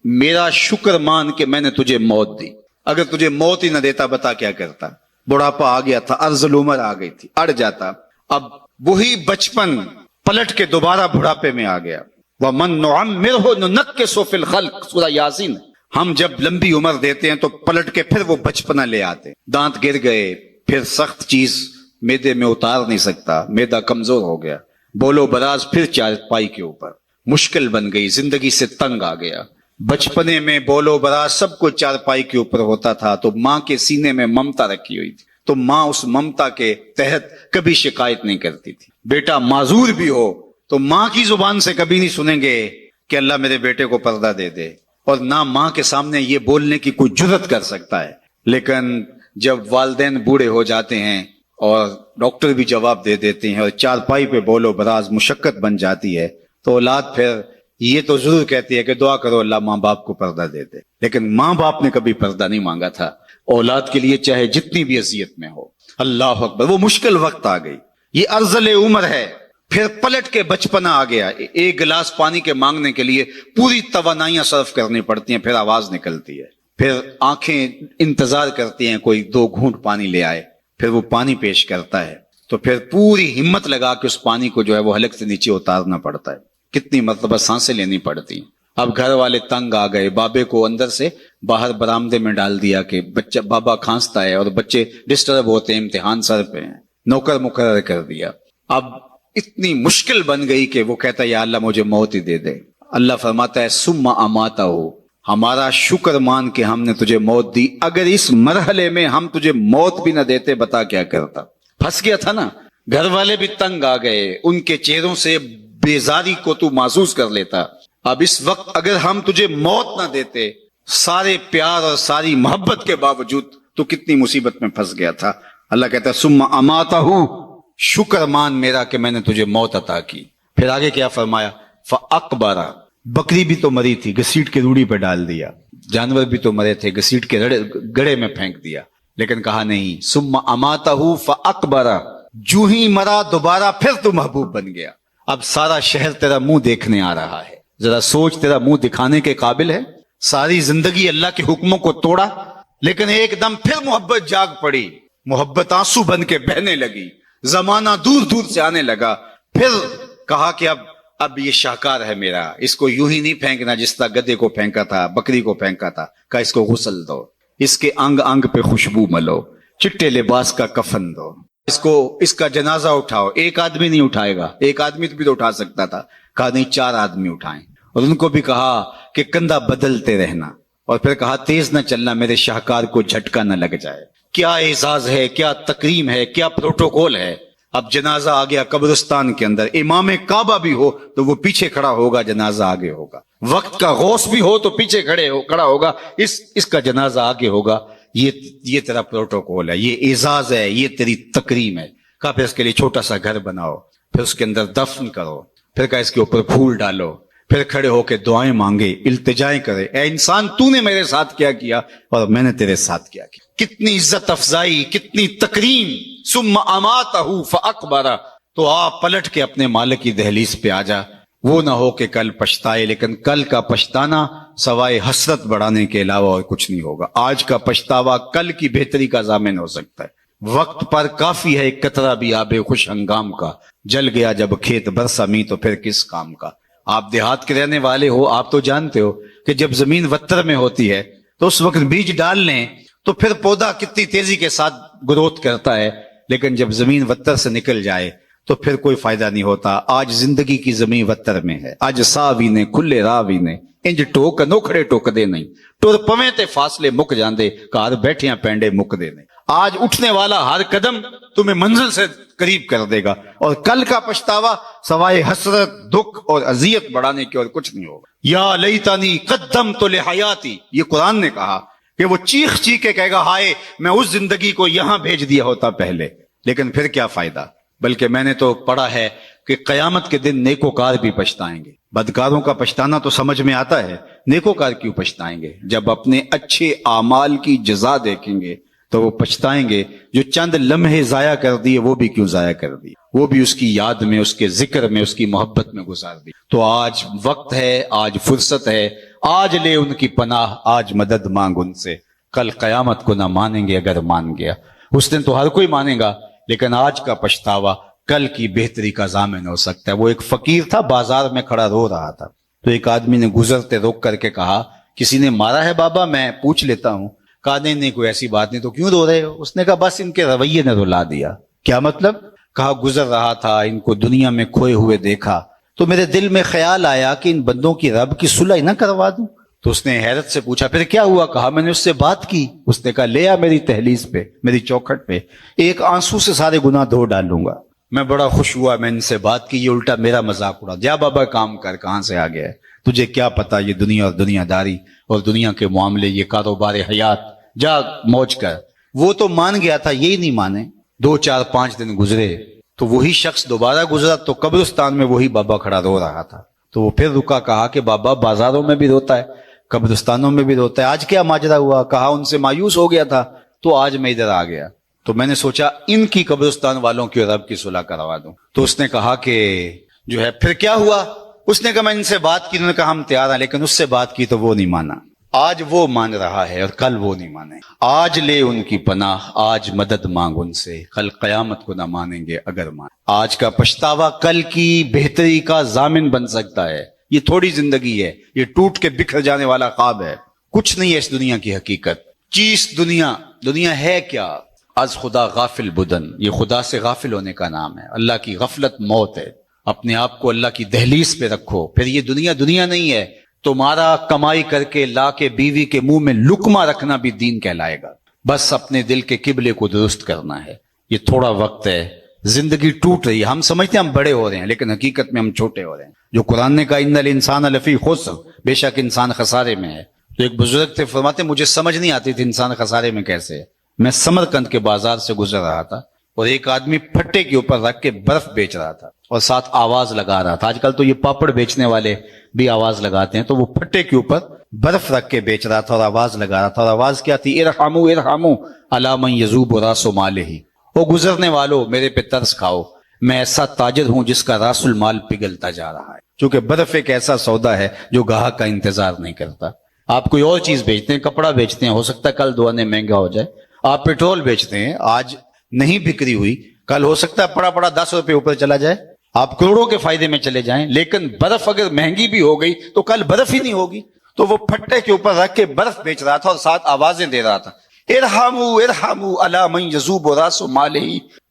میرا شکر مان کہ میں نے تجھے موت دی. اگر تجھے موت ہی نہ دیتا بتا کیا کرتا؟ بڑھاپا آ گیا تھا، ارذ العمر آ گئی تھی، اڑ جاتا. اب وہی بچپن پلٹ کے دوبارہ بڑھاپے میں آ گیا. وَمَن نُعَمِّرْهُ نُنَكِّسُ فِي الْخَلْقِ، سورہ یاسین. ہم جب لمبی عمر دیتے ہیں تو پلٹ کے پھر وہ بچپنا لے آتے ہیں. دانت گر گئے، پھر سخت چیز میدے میں اتار نہیں سکتا، میدا کمزور ہو گیا، بولو براز پھر چارپائی کے اوپر، مشکل بن گئی، زندگی سے تنگ آ گیا. بچپنے میں بولو براز سب کو چارپائی کے اوپر ہوتا تھا تو ماں کے سینے میں ممتا رکھی ہوئی تھی، تو ماں اس ممتا کے تحت کبھی شکایت نہیں کرتی تھی. بیٹا معذور بھی ہو تو ماں کی زبان سے کبھی نہیں سنیں گے کہ اللہ میرے بیٹے کو پردہ دے دے، اور نہ ماں کے سامنے یہ بولنے کی کوئی جرت کر سکتا ہے. لیکن جب والدین بوڑھے ہو جاتے ہیں اور ڈاکٹر بھی جواب دے دیتے ہیں اور چارپائی پہ بولو براز مشقت بن جاتی ہے، تو اولاد پھر یہ تو ضرور کہتی ہے کہ دعا کرو اللہ ماں باپ کو پردہ دے دے، لیکن ماں باپ نے کبھی پردہ نہیں مانگا تھا اولاد کے لیے، چاہے جتنی بھی اذیت میں ہو۔ اللہ اکبر، وہ مشکل وقت آ گئی، یہ ارذل عمر ہے، پھر پلٹ کے بچپنا آ گیا، ایک گلاس پانی کے مانگنے کے لیے پوری توانائیاں صرف کرنی پڑتی ہیں، پھر آواز نکلتی ہے، پھر آنکھیں انتظار کرتی ہیں کوئی 2 گھونٹ پانی لے آئے، پھر وہ پانی پیش کرتا ہے تو پھر پوری ہمت لگا کے اس پانی کو جو ہے وہ حلق سے نیچے اتارنا پڑتا ہے، کتنی مرتبہ سانسیں لینی پڑتی ہیں۔ اب گھر والے تنگ آ گئے، بابے کو اندر سے باہر برآمدے میں ڈال دیا کہ بچہ بابا کھانستا ہے اور بچے ڈسٹرب ہوتے ہیں، امتحان سر پہ ہیں، نوکر مقرر کر دیا۔ اب اتنی مشکل بن گئی کہ وہ کہتا ہے یا اللہ مجھے موت ہی دے دے۔ اللہ فرماتا ہے ثم اماتہ، ہمارا شکر مان کہ ہم نے تجھے موت دی، اگر اس مرحلے میں ہم تجھے موت بھی نہ دیتے بتا کیا کرتا۔ پھنس گیا تھا نا، گھر والے بھی تنگ آ گئے، ان کے چہروں سے بیزاری کو تو محسوس کر لیتا۔ اب اس وقت اگر ہم تجھے موت نہ دیتے، سارے پیار اور ساری محبت کے باوجود تو کتنی مصیبت میں پھنس گیا تھا۔ اللہ کہتا ہے ثم اماتہ، شکر مان میرا کہ میں نے تجھے موت عطا کی۔ پھر آگے کیا فرمایا؟ فَأَقْبَرَ، بکری بھی تو مری تھی، گھسیٹ کے روڑی پہ ڈال دیا، جانور بھی تو مرے تھے، گھسیٹ کے گڑھے میں پھینک دیا، لیکن کہا نہیں ثم اماتہ فَأَقْبَرَ، جو ہی مرا دوبارہ پھر تو محبوب بن گیا۔ اب سارا شہر تیرا منہ دیکھنے آ رہا ہے، ذرا سوچ، تیرا منہ دکھانے کے قابل ہے؟ ساری زندگی اللہ کے حکموں کو توڑا، لیکن ایک دم پھر محبت جاگ پڑی، محبت آنسو بن کے بہنے لگی، زمانہ دور دور سے آنے لگا۔ پھر کہا کہ اب یہ شاہکار ہے میرا، اس کو یوں ہی نہیں پھینکنا جس طرح گدھے کو پھینکا تھا، بکری کو پھینکا تھا، کہا اس کو غسل دو، اس کے انگ انگ پہ خوشبو ملو، چٹے لباس کا کفن دو، اس کا جنازہ اٹھاؤ۔ ایک آدمی نہیں اٹھائے گا، ایک آدمی بھی تو اٹھا سکتا تھا، کہا نہیں 4 آدمی اٹھائیں، اور ان کو بھی کہا کہ کندھا بدلتے رہنا، اور پھر کہا تیز نہ چلنا میرے شاہکار کو جھٹکا نہ لگ جائے۔ کیا اعزاز ہے، کیا تکریم ہے، کیا پروٹوکول ہے۔ اب جنازہ آ گیا قبرستان کے اندر، امام کعبہ بھی ہو تو وہ پیچھے کھڑا ہوگا، جنازہ آگے ہوگا، وقت کا غوث بھی ہو تو پیچھے کھڑا ہوگا، اس کا جنازہ آگے ہوگا۔ یہ تیرا پروٹوکول ہے، یہ اعزاز ہے، یہ تیری تکریم ہے۔ کہا پھر اس کے لیے چھوٹا سا گھر بناؤ، پھر اس کے اندر دفن کرو، پھر کہا اس کے اوپر پھول ڈالو، پھر کھڑے ہو کے دعائیں مانگے، التجائیں کرے، اے انسان تو نے میرے ساتھ کیا کیا اور میں نے تیرے ساتھ کیا کیا۔ کتنی عزت افزائی، کتنی تکریم۔ ثم اماتہ فاقبر، تو آپ پلٹ کے اپنے مالک کی دہلیز پہ آ جا، وہ نہ ہو کہ کل پچھتائے، لیکن کل کا پچھتانا سوائے حسرت بڑھانے کے علاوہ اور کچھ نہیں ہوگا۔ آج کا پچھتاوا کل کی بہتری کا ضامن ہو سکتا ہے۔ وقت پر کافی ہے ایک قطرہ بھی آب خوش ہنگام کا، جل گیا جب کھیت برسا می تو پھر کس کام کا۔ آپ دیہات کے رہنے والے ہو، آپ تو جانتے ہو کہ جب زمین وتر میں ہوتی ہے تو اس وقت بیج ڈال لیں تو پھر پودا کتنی تیزی کے ساتھ گروتھ کرتا ہے، لیکن جب زمین وتر سے نکل جائے تو پھر کوئی فائدہ نہیں ہوتا۔ آج زندگی کی زمین وتر میں ہے، اج ساوی نے کھلے راوی نے انج ٹوک نوکھڑے ٹوک دے نہیں، ٹر پویں تے فاصلے مک جاندے، گھر بیٹھیاں پینڈے مک دے نہیں۔ آج اٹھنے والا ہر قدم تمہیں منزل سے قریب کر دے گا، اور کل کا پچھتاوا سوائے حسرت، دکھ اور اذیت بڑھانے کے اور کچھ نہیں ہوگا۔ یا لیتنی قدمت لحیاتی، یہ قرآن نے کہا کہ وہ چیخ چیخ کے کہے گا ہائے میں اس زندگی کو یہاں بھیج دیا ہوتا پہلے، لیکن پھر کیا فائدہ۔ بلکہ میں نے تو پڑھا ہے کہ قیامت کے دن نیکوکار بھی پچھتائیں گے۔ بدکاروں کا پچھتانا تو سمجھ میں آتا ہے، نیکوکار کیوں پچھتائیں گے؟ جب اپنے اچھے اعمال کی جزا دیکھیں گے تو وہ پچھتائیں گے، جو چند لمحے ضائع کر دیے وہ بھی کیوں ضائع کر دیے، وہ بھی اس کی یاد میں، اس کے ذکر میں، اس کی محبت میں گزار دی۔ تو آج وقت ہے، آج فرصت ہے، آج لے ان کی پناہ، آج مدد مانگ ان سے۔ کل قیامت کو نہ مانیں گے، اگر مان گیا اس دن تو ہر کوئی مانے گا، لیکن آج کا پچھتاوا کل کی بہتری کا ضامن ہو سکتا ہے۔ وہ ایک فقیر تھا، بازار میں کھڑا رو رہا تھا، تو ایک آدمی نے گزرتے روک کر کے کہا کسی نے مارا ہے بابا؟ میں پوچھ لیتا ہوں۔ کہا نہیں کوئی ایسی بات نہیں، تو کیوں رو رہے ہو؟ اس نے کہا بس ان کے رویے نے رلا دیا۔ کیا مطلب؟ کہا گزر رہا تھا، ان کو دنیا میں کھوئے ہوئے دیکھا تو میرے دل میں خیال آیا کہ ان بندوں کی رب کی صلح نہ کروا دوں۔ تو اس نے حیرت سے پوچھا پھر کیا ہوا؟ کہا میں نے اس سے بات کی، اس نے کہا لے آ میری تہلیز پہ، میری چوکھٹ پہ، ایک آنسو سے سارے گناہ دھو ڈالوں گا۔ میں بڑا خوش ہوا، میں ان سے بات کی، یہ الٹا میرا مذاق اڑا۔ جا بابا کام کر، کہاں سے آ گیا ہے تجھے کیا پتا یہ دنیا اور دنیا داری اور دنیا کے معاملے، یہ کاروبار حیات، جا موج کر۔ وہ تو مان گیا تھا، یہی نہیں مانے۔ 2 4 5 دن گزرے تو وہی شخص دوبارہ گزرا تو قبرستان میں وہی بابا کھڑا رو رہا تھا۔ تو وہ پھر رکا, کہا کہ بابا بازاروں میں بھی روتا ہے, قبرستانوں میں بھی روتا ہے, آج کیا ماجرا ہوا؟ کہا ان سے مایوس ہو گیا تھا تو آج میں ادھر آ گیا, تو میں نے سوچا ان کی قبرستان والوں کی اور اب کی صلح کروا دوں. تو اس نے کہا کہ جو ہے پھر کیا ہوا؟ اس نے کہا میں ان سے بات کی, انہوں نے کہا ہم تیار ہیں, لیکن اس سے بات کی تو وہ نہیں مانا. آج وہ مان رہا ہے اور کل وہ نہیں مانے. آج لے ان کی پناہ, آج مدد مانگ ان سے, کل قیامت کو نہ مانیں گے اگر مان. آج کا پچھتاوا کل کی بہتری کا ضامن بن سکتا ہے. یہ تھوڑی زندگی ہے, یہ ٹوٹ کے بکھر جانے والا خواب ہے, کچھ نہیں ہے اس دنیا کی حقیقت. چیز دنیا ہے کیا؟ از خدا غافل بدن, یہ خدا سے غافل ہونے کا نام ہے. اللہ کی غفلت موت ہے. اپنے آپ کو اللہ کی دہلیز پہ رکھو. پھر یہ دنیا نہیں ہے. تمہارا کمائی کر کے لا کے بیوی کے منہ میں لقمہ رکھنا بھی دین کہلائے گا. بس اپنے دل کے قبلے کو درست کرنا ہے. یہ تھوڑا وقت ہے, زندگی ٹوٹ رہی ہے. ہم سمجھتے ہیں ہم بڑے ہو رہے ہیں, لیکن حقیقت میں ہم چھوٹے ہو رہے ہیں. جو قرآن نے کہا ان الانسان لفی خسر, بے شک انسان خسارے میں ہے. تو ایک بزرگ تھے, فرماتے مجھے سمجھ نہیں آتی تھی انسان خسارے میں کیسے ہے. میں سمرقند کے بازار سے گزر رہا تھا اور ایک آدمی پھٹے کے اوپر رکھ کے برف بیچ رہا تھا اور ساتھ آواز لگا رہا تھا. آج کل تو یہ پاپڑ بیچنے والے بھی آواز لگاتے ہیں, تو وہ پھٹے کے اوپر برف رکھ کے بیچ رہا تھا اور آواز لگا رہا تھا. اور آواز کیا تھی؟ ارحموا ارحموا علی من یذوب راس مالہ, او گزرنے والو میرے پہ ترس کھاؤ, میں ایسا تاجر ہوں جس کا راس المال پگھلتا جا رہا ہے. چونکہ برف ایک ایسا سودا ہے جو گاہک کا انتظار نہیں کرتا. آپ کوئی اور چیز بیچتے ہیں, کپڑا بیچتے ہیں, ہو سکتا ہے کل 2 آنے مہنگا ہو جائے. آپ پیٹرول بیچتے ہیں, آج نہیں بکری ہوئی, کل ہو سکتا ہے پڑا 10 روپے اوپر چلا جائے, آپ کروڑوں کے فائدے میں چلے جائیں. لیکن برف اگر مہنگی بھی ہو گئی تو کل برف ہی نہیں ہوگی. تو وہ پھٹے کے اوپر رکھ کے برف بیچ رہا تھا اور ساتھ آوازیں دے رہا تھا, ارحموا ارحموا علی من یذوب راس مالہ,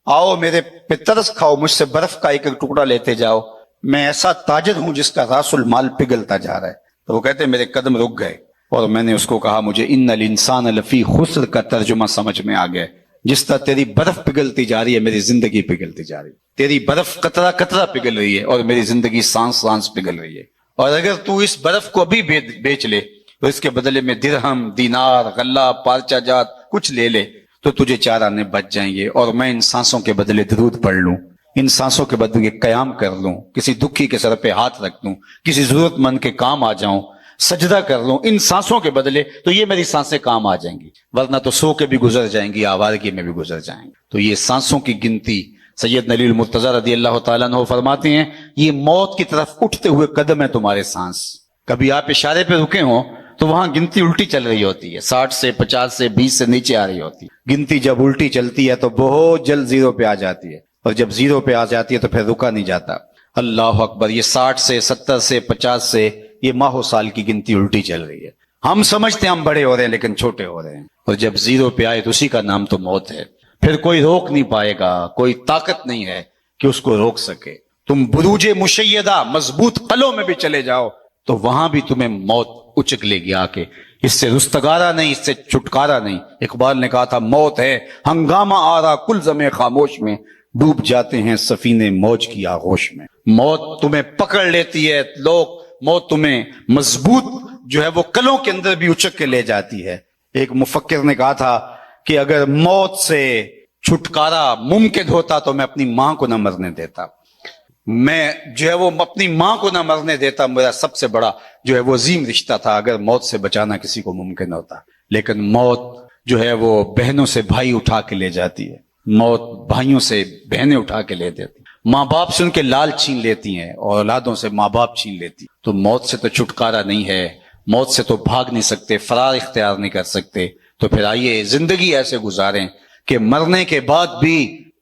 آؤ میرے پہ ترس کھاؤ, مجھ سے برف کا ایک ٹکڑا لیتے جاؤ, میں ایسا تاجر ہوں جس کا راس المال پگھلتا جا رہا ہے. تو وہ کہتے ہیں میرے قدم رک گئے اور میں نے اس کو کہا مجھے ان الانسان لفی خسر کا ترجمہ سمجھ میں آ گیا. جس طرح تیری برف پگھلتی جا رہی ہے میری زندگی پگھلتی جا رہی ہے. تیری برف قطرہ قطرہ پگھل رہی ہے اور میری زندگی سانس سانس پگھل رہی ہے. اور اگر تو اس برف کو ابھی بیچ لے تو اس کے بدلے میں درہم, دینار, غلہ, پارچہ جات کچھ لے لے تو تجھے 4 آنے بچ جائیں گے, اور میں ان سانسوں کے بدلے درود پڑھ لوں, ان سانسوں کے بدلے قیام کر لوں, کسی دکھی کے سر پہ ہاتھ رکھ دوں, کسی ضرورت مند کے کام آ جاؤں, سجدہ کر لوں ان سانسوں کے بدلے, تو یہ میری سانسیں کام آ جائیں گی. ورنہ تو سو کے بھی گزر جائیں گی, آوارگی میں بھی گزر جائیں گی. تو یہ سانسوں کی گنتی, سید علی المرتضیٰ رضی اللہ تعالیٰ عنہ فرماتے ہیں یہ موت کی طرف اٹھتے ہوئے قدم ہے تمہارے سانس. کبھی آپ اشارے پہ رکے ہوں تو وہاں گنتی الٹی چل رہی ہوتی ہے, 60 سے 50 سے 20 سے نیچے آ رہی ہوتی ہے. گنتی جب الٹی چلتی ہے تو بہت جلد 0 پہ آ جاتی ہے, اور جب 0 پہ آ جاتی ہے تو پھر رکا نہیں جاتا. اللہ اکبر, یہ 60 سے 70 سے 50 سے یہ ماہ و سال کی گنتی الٹی چل رہی ہے. ہم سمجھتے ہیں ہم بڑے ہو رہے ہیں لیکن چھوٹے ہو رہے ہیں. اور جب 0 پہ آئے تو اسی کا نام تو موت ہے. پھر کوئی روک نہیں پائے گا, کوئی طاقت نہیں ہے کہ اس کو روک سکے. تم بروج مشیدہ مضبوط قلعوں میں بھی چلے جاؤ تو وہاں بھی تمہیں موت اچک لے گی آ کے. اس سے رستگارا نہیں, اس سے چھٹکارا نہیں. اقبال نے کہا تھا موت ہے ہنگامہ آرا کل زمے خاموش میں, ڈوب جاتے ہیں سفینے موج کی آغوش میں. موت تمہیں پکڑ لیتی ہے, لوگ موت تمہیں مضبوط جو ہے وہ قلعوں کے اندر بھی اچک کے لے جاتی ہے. ایک مفکر نے کہا تھا کہ اگر موت سے چھٹکارا ممکن ہوتا تو میں اپنی ماں کو نہ مرنے دیتا. میں جو ہے وہ اپنی ماں کو نہ مرنے دیتا, میرا سب سے بڑا جو ہے وہ عظیم رشتہ تھا اگر موت سے بچانا کسی کو ممکن ہوتا. لیکن موت جو ہے وہ بہنوں سے بھائی اٹھا کے لے جاتی ہے, موت بھائیوں سے بہنیں اٹھا کے لے دیتی, ماں باپ سے ان کے لال چھین لیتی ہیں, اور اولادوں سے ماں باپ چھین لیتی. تو موت سے تو چھٹکارا نہیں ہے, موت سے تو بھاگ نہیں سکتے, فرار اختیار نہیں کر سکتے. تو پھر آئیے زندگی ایسے گزاریں کہ مرنے کے بعد بھی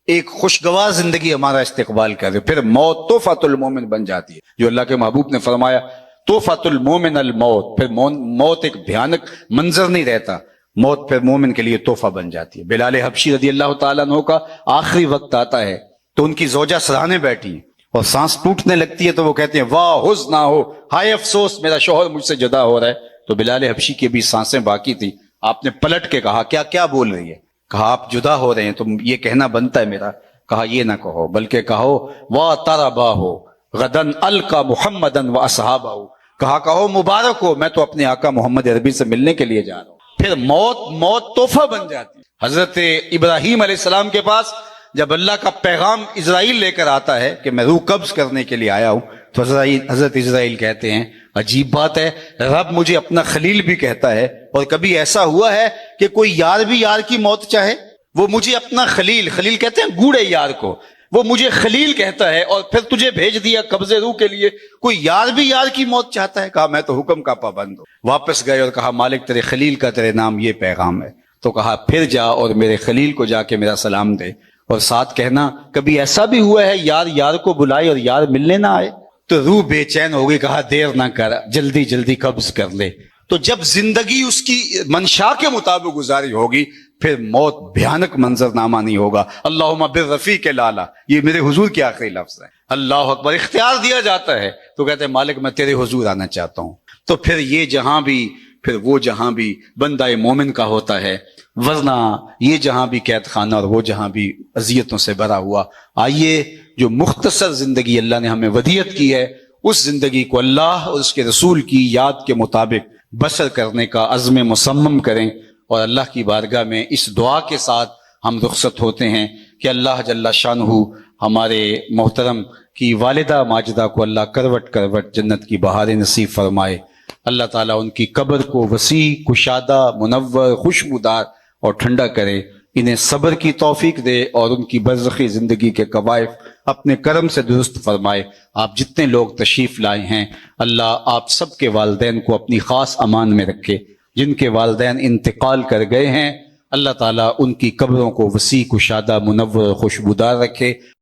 ایک خوشگوار زندگی ہمارا استقبال کرے. پھر موت تحفۃ المومن بن جاتی ہے, جو اللہ کے محبوب نے فرمایا تحفۃ المومن الموت. پھر موت ایک بھیانک منظر نہیں رہتا, موت پھر مومن کے لیے تحفہ بن جاتی ہے. بلال حبشی رضی اللہ تعالیٰ عنہ کا آخری وقت آتا ہے تو ان کی زوجہ سراہنے بیٹھی اور سانس ٹوٹنے لگتی ہے تو وہ کہتے ہیں واہ حزن ہو, ہائے افسوس میرا شوہر مجھ سے جدا ہو رہا ہے. تو بلال حبشی کی بھی سانسیں باقی تھی. آپ نے پلٹ کے کہا کیا بول رہی ہے؟ کہا آپ جدا ہو رہے ہیں تو یہ کہنا بنتا ہے میرا. کہا یہ نہ کہو, بلکہ کہو وا تربا ہو غدن القا محمدن و اصحابہ. کہو مبارک ہو, میں تو اپنے آقا محمد عربی سے ملنے کے لیے جا رہا ہوں. پھر موت تحفہ بن جاتی ہے. حضرت ابراہیم علیہ السلام کے پاس جب اللہ کا پیغام اسرائیل لے کر آتا ہے کہ میں روح قبض کرنے کے لیے آیا ہوں, تو حضرت اسرائیل کہتے ہیں عجیب بات ہے، رب مجھے اپنا خلیل بھی کہتا ہے، اور کبھی ایسا ہوا ہے کہ کوئی یار بھی یار کی موت چاہے؟ وہ مجھے اپنا خلیل کہتے ہیں گوڑے یار کو، وہ مجھے خلیل کہتا ہے اور پھر تجھے بھیج دیا قبضے روح کے لیے، کوئی یار بھی یار کی موت چاہتا ہے؟ کہا میں تو حکم کا پابند ہوں۔ واپس گئے اور کہا مالک تیرے خلیل کا تیرے نام یہ پیغام ہے۔ تو کہا پھر جا اور میرے خلیل کو جا کے میرا سلام دے، اور ساتھ کہنا کبھی ایسا بھی ہوا ہے یار یار کو بلائے اور یار ملنے نہ آئے؟ تو روح بے چین ہو گئی، کہا دیر نہ کر، جلدی جلدی قبض کر لے۔ تو جب زندگی اس کی منشا کے مطابق گزاری ہوگی پھر موت بھیانک منظر نامہ نہیں ہوگا۔ اللہم بالرفیق الاعلی، یہ میرے حضور کے آخری لفظ ہے۔ اللہ اکبر، اختیار دیا جاتا ہے تو کہتے ہیں مالک میں تیرے حضور آنا چاہتا ہوں۔ تو پھر یہ جہاں بھی پھر وہ جہاں بھی بندہ مومن کا ہوتا ہے، ورنہ یہ جہاں بھی قید خانہ اور وہ جہاں بھی اذیتوں سے بھرا ہوا۔ آئیے جو مختصر زندگی اللہ نے ہمیں ودیعت کی ہے، اس زندگی کو اللہ اور اس کے رسول کی یاد کے مطابق بسر کرنے کا عزم مصمم کریں، اور اللہ کی بارگاہ میں اس دعا کے ساتھ ہم رخصت ہوتے ہیں کہ اللہ جل شانہ ہمارے محترم کی والدہ ماجدہ کو اللہ کروٹ کروٹ جنت کی بہاریں نصیب فرمائے۔ اللہ تعالیٰ ان کی قبر کو وسیع، کشادہ، منور، خوشبودار اور ٹھنڈا کرے، انہیں صبر کی توفیق دے اور ان کی برزخی زندگی کے قوائف اپنے کرم سے درست فرمائے۔ آپ جتنے لوگ تشریف لائے ہیں اللہ آپ سب کے والدین کو اپنی خاص امان میں رکھے، جن کے والدین انتقال کر گئے ہیں اللہ تعالیٰ ان کی قبروں کو وسیع، کشادہ، منور، خوشبودار رکھے۔